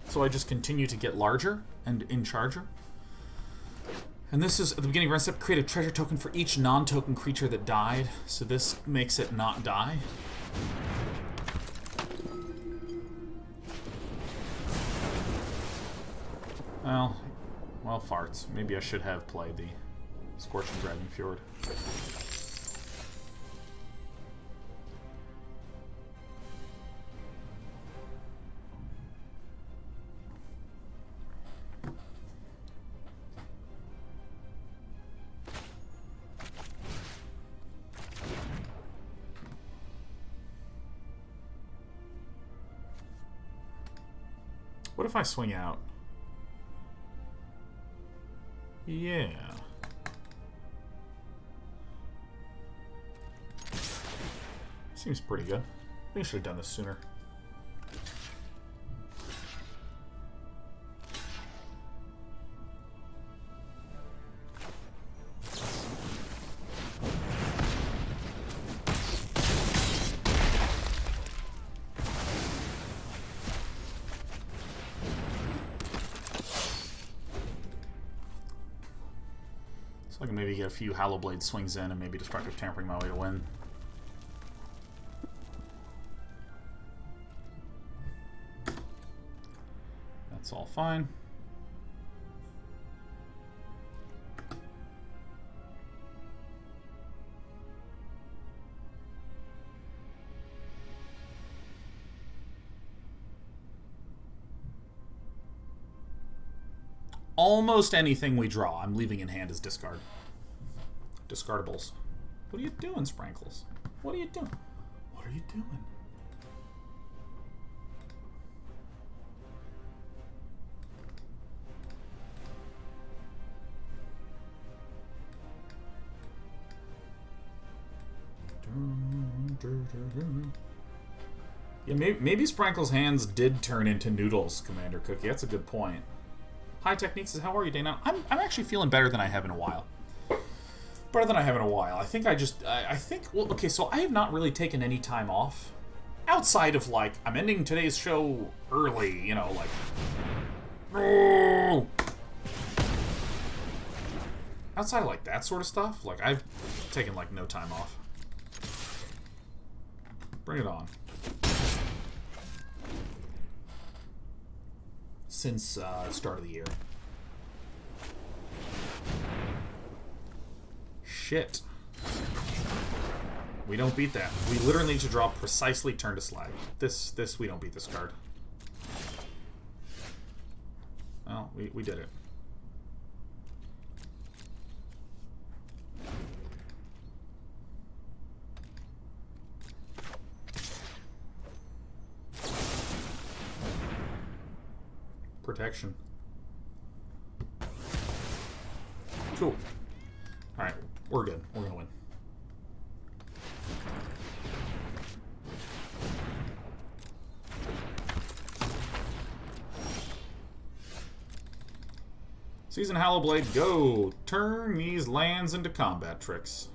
So I just continue to get larger and in charger. And this is, at the beginning of run step, create a treasure token for each non-token creature that died. So this makes it not die. Well, farts. Maybe I should have played the Scorching Dragon Fjord. What if I swing out? Yeah. Seems pretty good. I think I should have done this sooner. So I can maybe get a few Hallow Blade swings in and maybe Destructive Tampering my way to win. That's all fine. Almost anything we draw, I'm leaving in hand as discard. Discardables. What are you doing, Sprankles? What are you doing? What are you doing? Yeah, maybe Sprankle's hands did turn into noodles, Commander Cookie. That's a good point. Hi Techniques says, how are you, Dana? I'm actually feeling better than I have in a while. Better than I have in a while. I think well, okay, so I have not really taken any time off. Outside of, like, I'm ending today's show early, you know, like... Oh! Outside of, like, that sort of stuff, like, I've taken, like, no time off. Bring it on. Since start of the year. Shit. We don't beat that. We literally need to draw precisely turn to slag. This we don't beat this card. Well, we did it. Protection. Cool. Alright, we're good. We're gonna win. Season Hallowblade, go! Turn these lands into combat tricks.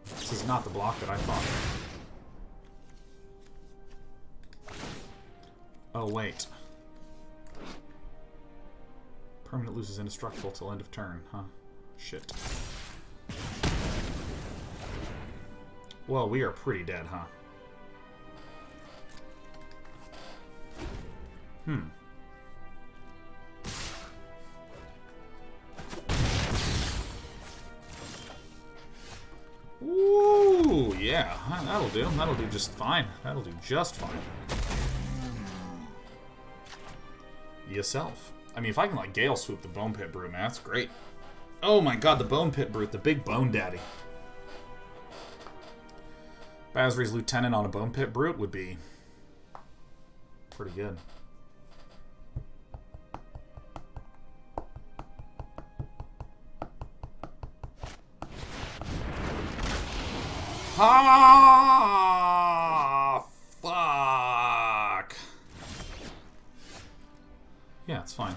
This is not the block that I thought. Oh, wait. Permanent loses indestructible till end of turn, huh? Shit. Well, we are pretty dead, huh? Ooh, yeah, that'll do. That'll do just fine. That'll do just fine. Yourself. I mean, if I can, like, Gale Swoop the Bone Pit Brute, man, that's great. Oh my god, the Bone Pit Brute, the big Bone Daddy. Basri's Lieutenant on a Bone Pit Brute would be pretty good. Ah, fuck. Yeah, it's fine.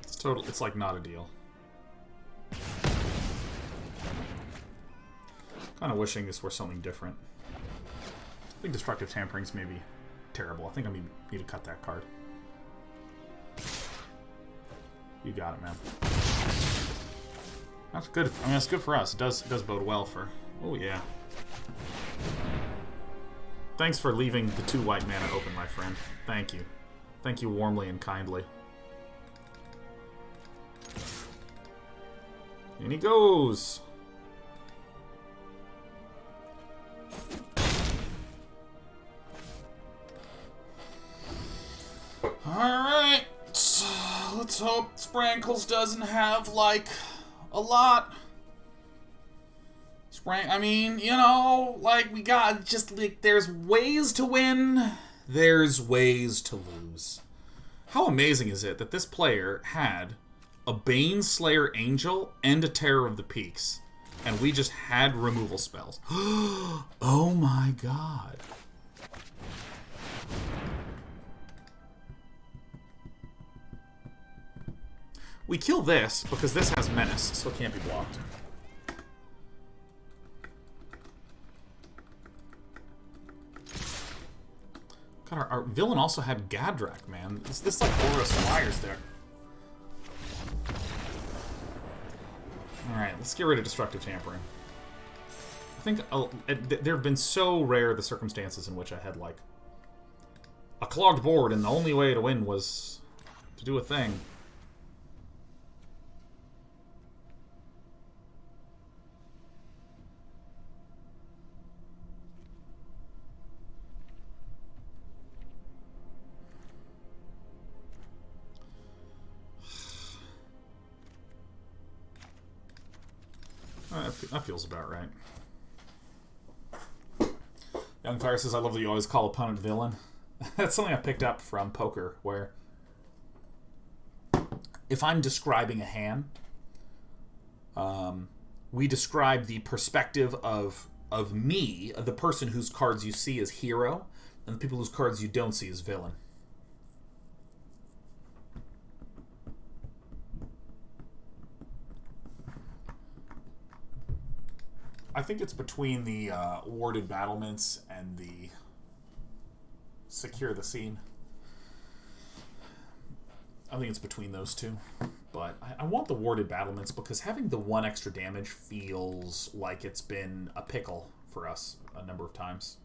It's total. It's like not a deal. Kind of wishing this were something different. I think Destructive Tampering's maybe terrible. I think I need to cut that card. You got it, man. That's good. I mean, that's good for us. It does bode well for. Oh yeah. Thanks for leaving the 2 white mana open, my friend. Thank you. Thank you warmly and kindly. In he goes. Alright. Let's hope Sprankles doesn't have, like, a lot. I mean, you know, like, we got just, like, there's ways to win, there's ways to lose. How amazing is it that this player had a Baneslayer Angel and a Terror of the Peaks? And we just had removal spells. Oh my god. We kill this because this has menace, so it can't be blocked. God, our villain also had Gadrak, man. This like Boros Flyers there. Alright, let's get rid of Destructive Tampering. I think there have been so rare the circumstances in which I had, like, a clogged board, and the only way to win was to do a thing. That feels about right. Young Fire says, I love that you always call opponent villain. That's something I picked up from poker, where if I'm describing a hand, we describe the perspective of me, the person whose cards you see as hero, and the people whose cards you don't see as villain. I think it's between the warded battlements and the secure the scene. I think it's between those two. But I want the warded battlements because having the 1 extra damage feels like it's been a pickle for us a number of times.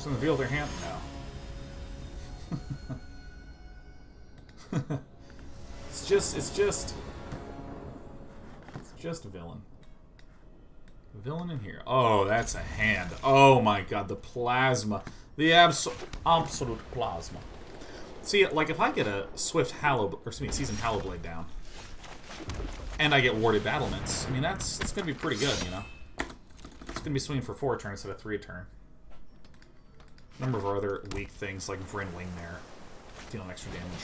Reveal their hand? No. It's just a villain. A villain in here. Oh, that's a hand. Oh my god, the plasma. The absolute plasma. See, like if I get a Seasoned Hallowblade down, and I get warded battlements, I mean that's gonna be pretty good, you know. It's gonna be swinging for 4 a turn instead of 3 a turn. A number of other weak things, like Vryn Wingmare, dealing extra damage.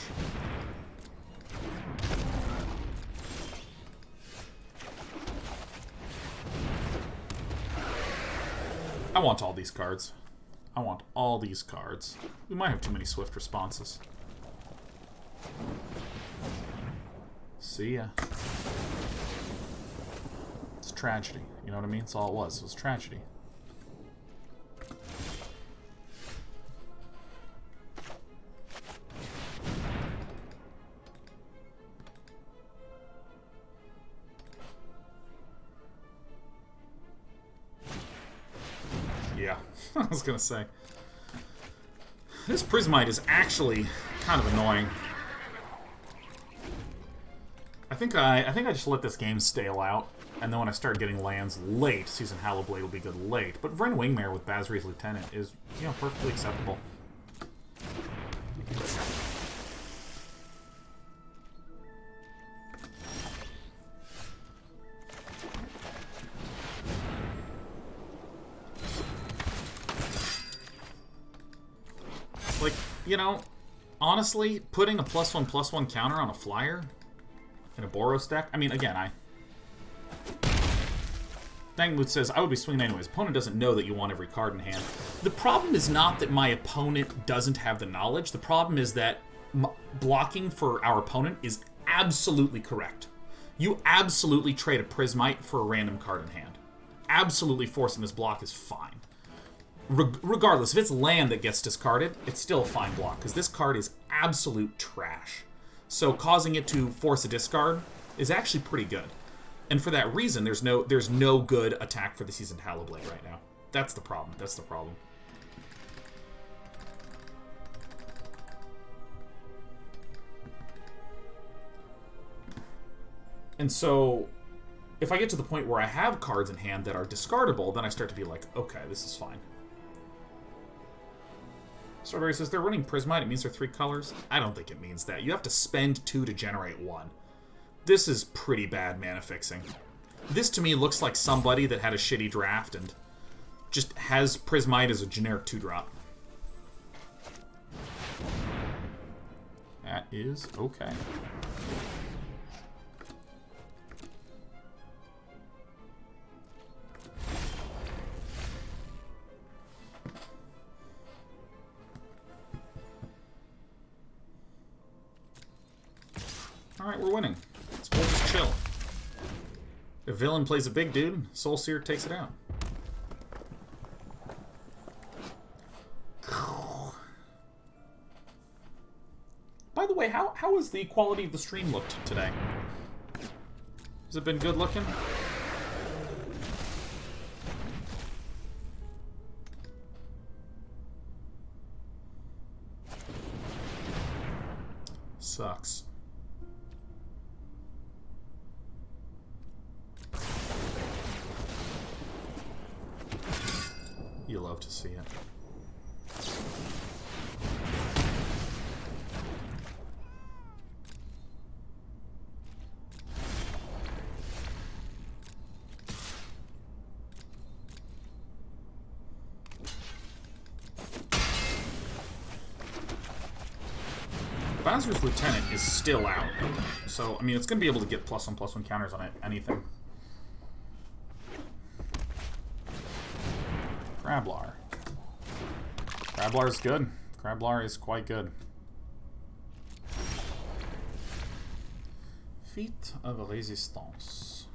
I want all these cards. I want all these cards. We might have too many swift responses. See ya. It's tragedy. You know what I mean? That's all it was. It was tragedy. Yeah, I was gonna say. This Prismite is actually kind of annoying. I think I just let this game stale out, and then when I start getting lands late, Seasoned Hallowblade will be good late. But Vryn Wingmare with Basri's Lieutenant is, you know, perfectly acceptable. Like, you know, honestly, putting a +1/+1 counter on a flyer in a Boros deck, I mean, again, Dangmoot says, I would be swinging anyways. Opponent doesn't know that you want every card in hand. The problem is not that my opponent doesn't have the knowledge. The problem is that blocking for our opponent is absolutely correct. You absolutely trade a Prismite for a random card in hand. Absolutely forcing this block is fine. Regardless, if it's land that gets discarded, it's still a fine block, because this card is absolute trash. So causing it to force a discard is actually pretty good. And for that reason, there's no good attack for the Seasoned Hallowblade right now. That's the problem. That's the problem. And so, if I get to the point where I have cards in hand that are discardable, then I start to be like, okay, this is fine. Strawberry says, they're running Prismite, it means they're 3 colors. I don't think it means that. You have to spend 2 to generate 1. This is pretty bad mana fixing. This to me looks like somebody that had a shitty draft and just has Prismite as a generic 2-drop. That is okay. Alright, we're winning. We'll just chill. If villain plays a big dude, Soul Seer takes it out. By the way, how has the quality of the stream looked today? Has it been good looking? Sucks. You love to see it. Bowser's Lieutenant is still out, so, I mean, it's going to be able to get +1/+1 counters on it, anything. Crablar. Crablar is good. Crablar is quite good. Feat of Resistance.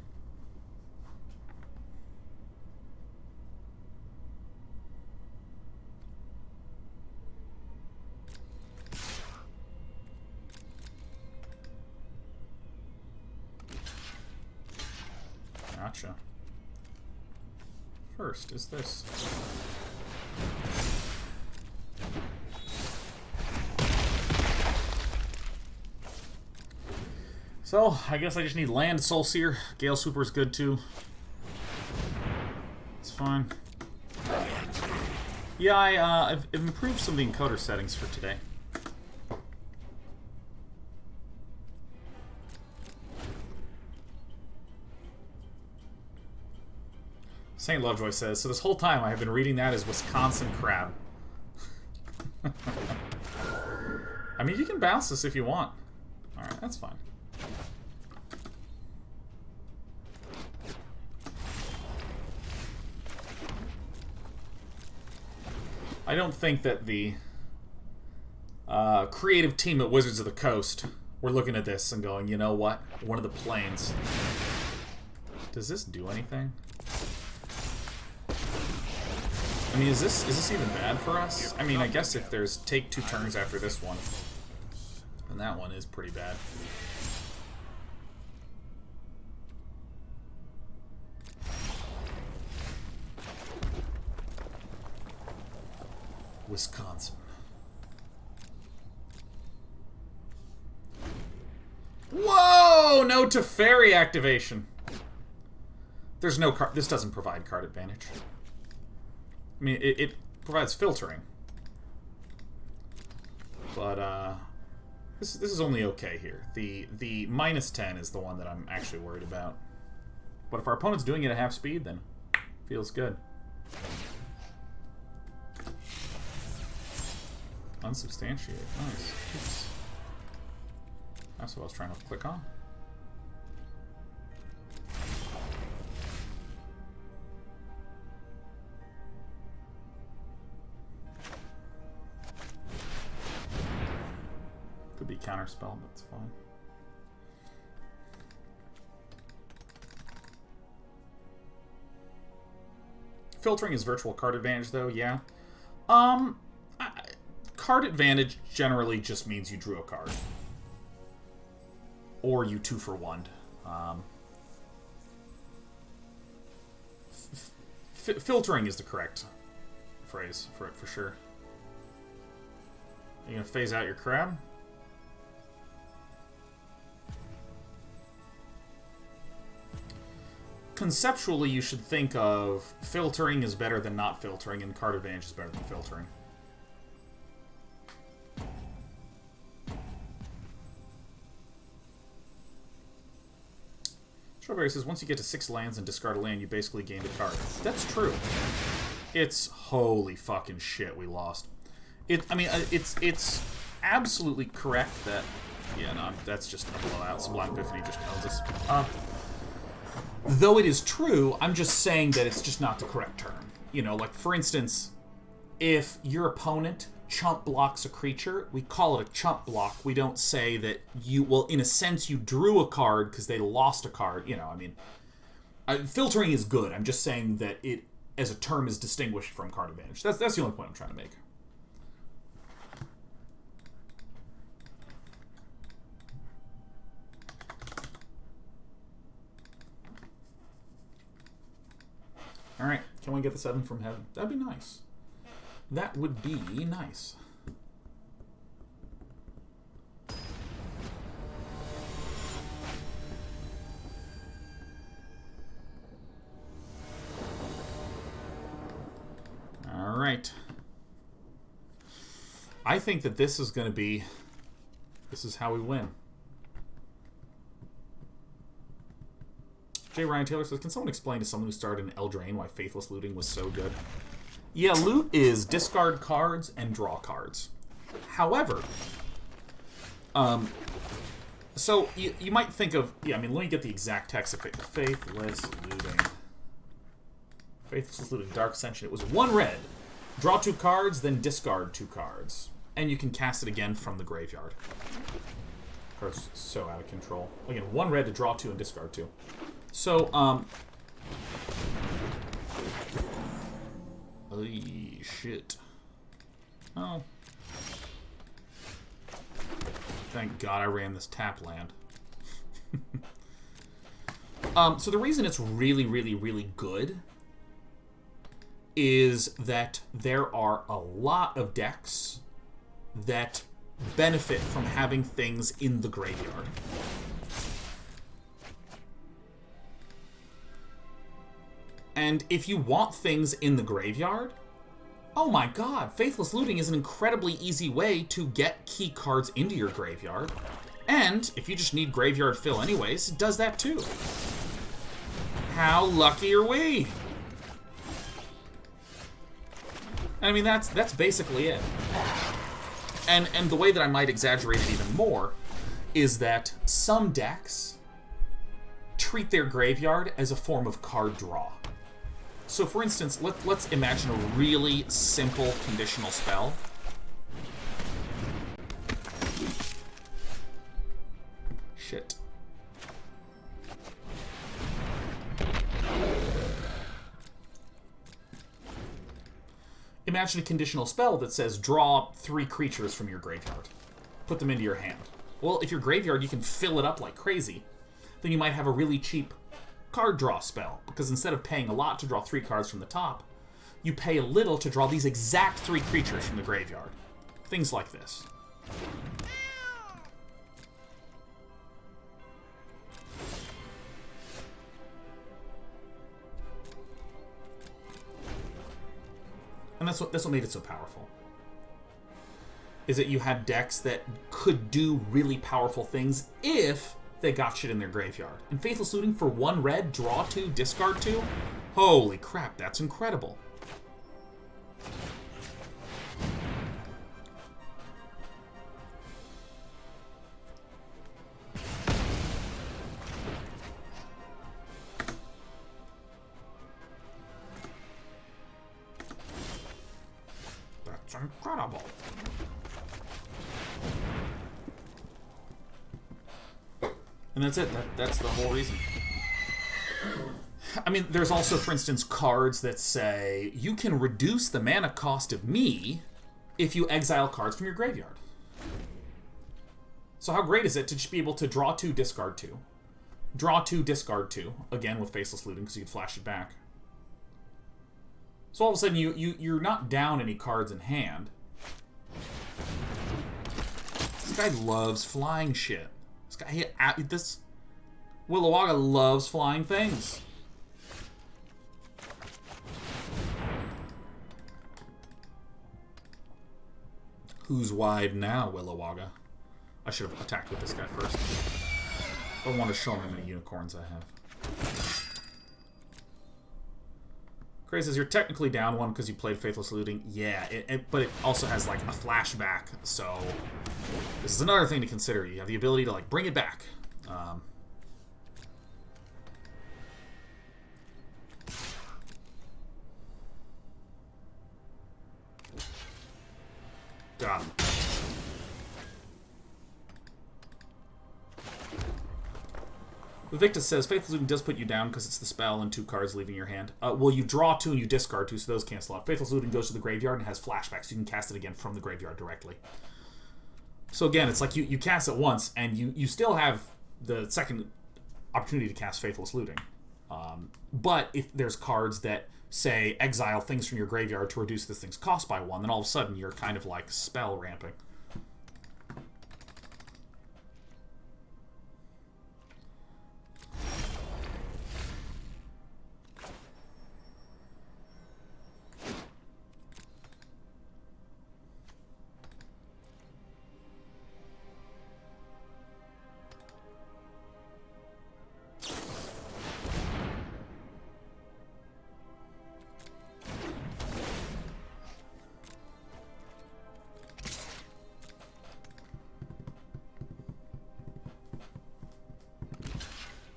Gotcha. First is this. So, I guess I just need land Soul Seer. Gale Sweeper's good too. It's fine. Yeah, I've improved some of the encoder settings for today. St. Lovejoy says, so this whole time I have been reading that as Wisconsin crab. I mean, you can bounce this if you want. Alright, that's fine. I don't think that the creative team at Wizards of the Coast were looking at this and going, you know what? One of the planes. Does this do anything? I mean, is this even bad for us? I mean, I guess if there's take 2 turns after this one, then that one is pretty bad. Wisconsin. Whoa! No Teferi activation. There's no card. This doesn't provide card advantage. I mean, it provides filtering. But, this is only okay here. The -10 is the one that I'm actually worried about. But if our opponent's doing it at half speed, then feels good. Unsubstantiated. Nice. Oops. That's what I was trying to click on. Could be counterspell, but it's fine. Filtering is virtual card advantage, though, yeah. Card advantage generally just means you drew a card. Or you 2-for-1'd. Filtering is the correct phrase for it, for sure. You gonna phase out your crab? Conceptually, you should think of filtering is better than not filtering, and card advantage is better than filtering. Strawberry says, once you get to 6 lands and discard a land, you basically gained a card. That's true. It's holy fucking shit we lost. I mean, it's absolutely correct that... Yeah, no, that's just a blowout. Sublime Epiphany just owns us. Though it is true, I'm just saying that it's just not the correct term. You know, like, for instance, if your opponent chump blocks a creature, we call it a chump block. We don't say that you... Well, in a sense, you drew a card because they lost a card. You know, I mean... filtering is good. I'm just saying that it, as a term, is distinguished from card advantage. That's the only point I'm trying to make. Alright, can we get the 7 from heaven? That'd be nice. That would be nice. Alright. I think that this is going to be... This is how we win. J. Ryan Taylor says, can someone explain to someone who started in Eldraine why Faithless Looting was so good? Yeah, loot is discard cards and draw cards. However, so you might think of... Yeah, I mean, let me get the exact text of Faithless Looting. Faithless Looting, Dark Ascension. It was 1 red. Draw 2 cards, then discard 2 cards. And you can cast it again from the graveyard. Card's so out of control. Again, 1 red to draw 2 and discard 2. So, shit. Oh. Thank God I ran this tap land. So the reason it's really, really, really good is that there are a lot of decks that benefit from having things in the graveyard. And if you want things in the graveyard, oh my god, Faithless Looting is an incredibly easy way to get key cards into your graveyard. And if you just need graveyard fill anyways, it does that too. How lucky are we? I mean, that's basically it. And the way that I might exaggerate it even more is that some decks treat their graveyard as a form of card draw. So, for instance, let's imagine a really simple conditional spell. Shit. Imagine a conditional spell that says, draw 3 creatures from your graveyard. Put them into your hand. Well, if your graveyard, you can fill it up like crazy, then you might have a really cheap card draw spell, because instead of paying a lot to draw 3 cards from the top, you pay a little to draw these exact 3 creatures from the graveyard. Things like this. And that's what made it so powerful. Is that you had decks that could do really powerful things if they got shit in their graveyard. And Faithless Looting for 1 red, draw 2, discard 2? Holy crap, that's incredible. That's incredible. And that's it. That's the whole reason. I mean, there's also, for instance, cards that say, you can reduce the mana cost of me if you exile cards from your graveyard. So how great is it to just be able to draw 2, discard 2. Draw 2, discard 2. Again, with Faceless Looting, because you can flash it back. So all of a sudden, you're not down any cards in hand. This guy loves flying shit. This Willowaga loves flying things. Who's wide now, Willowaga? I should have attacked with this guy first. I want to show him how many unicorns I have. Crazy says, you're technically down one because you played Faithless Looting. Yeah, but it also has, like, a flashback, so... This is another thing to consider. You have the ability to, like, bring it back. Got him. Victus says, Faithless Looting does put you down because it's the spell and 2 cards leaving your hand. Well, you draw 2 and you discard 2, so those cancel out. Faithless Looting goes to the graveyard and has flashbacks. You can cast it again from the graveyard directly. So again, it's like you cast it once, and you still have the second opportunity to cast Faithless Looting. But if there's cards that, say, exile things from your graveyard to reduce this thing's cost by 1, then all of a sudden you're kind of like spell ramping.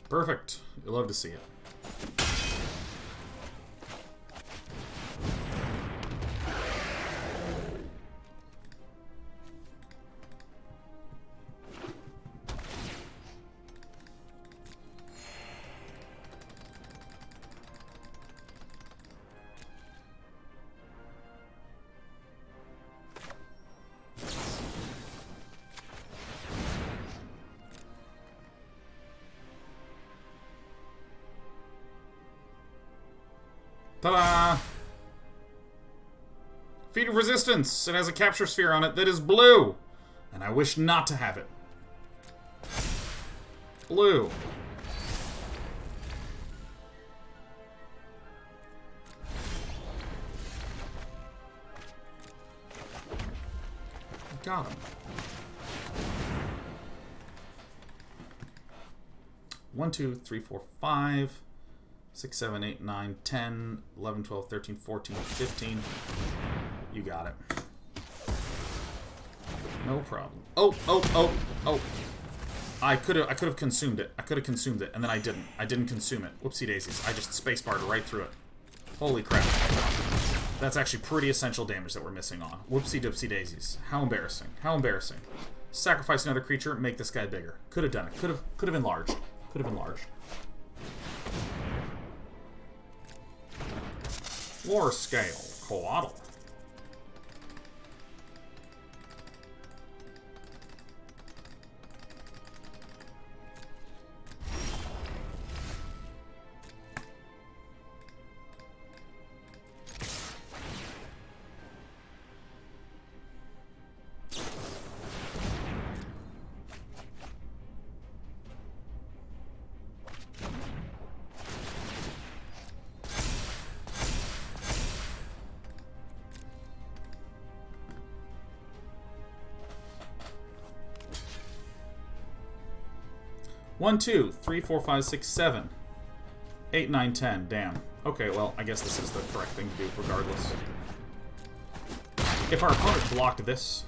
Perfect. You'll love to see it. Ta-da! Feat of Resistance. It has a capture sphere on it that is blue. And I wish not to have it. Blue. Got him. 1, 2, 3, 4, 5... 6, 7, 8, 9, 10, 11, 12, 13, 14, 15. You got it. No problem. Oh. I could have consumed it. And then I didn't. I didn't consume it. Whoopsie daisies. I just spacebarred right through it. Holy crap. That's actually pretty essential damage that we're missing on. Whoopsie doopsie daisies. How embarrassing. How embarrassing. Sacrifice another creature, make this guy bigger. Could have done it. Could have enlarged. Could have enlarged. Floor scale, coatl. One, 2, 3, 4, 5, 6, 7, 8, 9, 10. Damn. Okay, well, I guess this is the correct thing to do, regardless. If our opponent blocked this...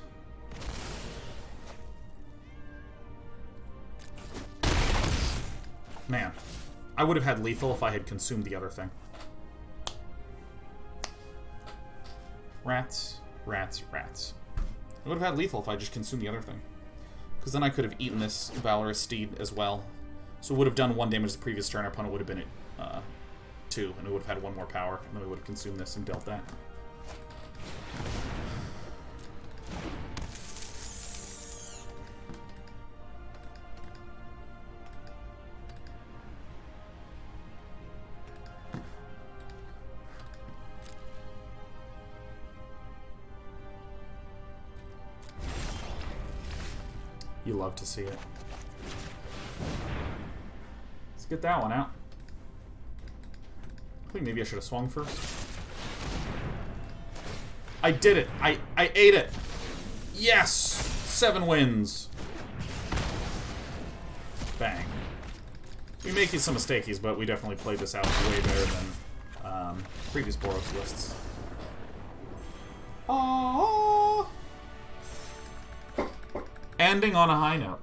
Man. I would have had lethal if I had consumed the other thing. Rats, rats, rats. I would have had lethal if I just consumed the other thing. Because then I could have eaten this Valorous Steed as well. So it would have done 1 damage the previous turn. Our opponent would have been at 2, and we would have had 1 more power. And then we would have consumed this and dealt that. You love to see it. Let's get that one out. I think maybe I should have swung first. I did it! I ate it! Yes! 7 wins! Bang. We making some mistakes, but we definitely played this out way better than previous Boros lists. Oh. Ending on a high note.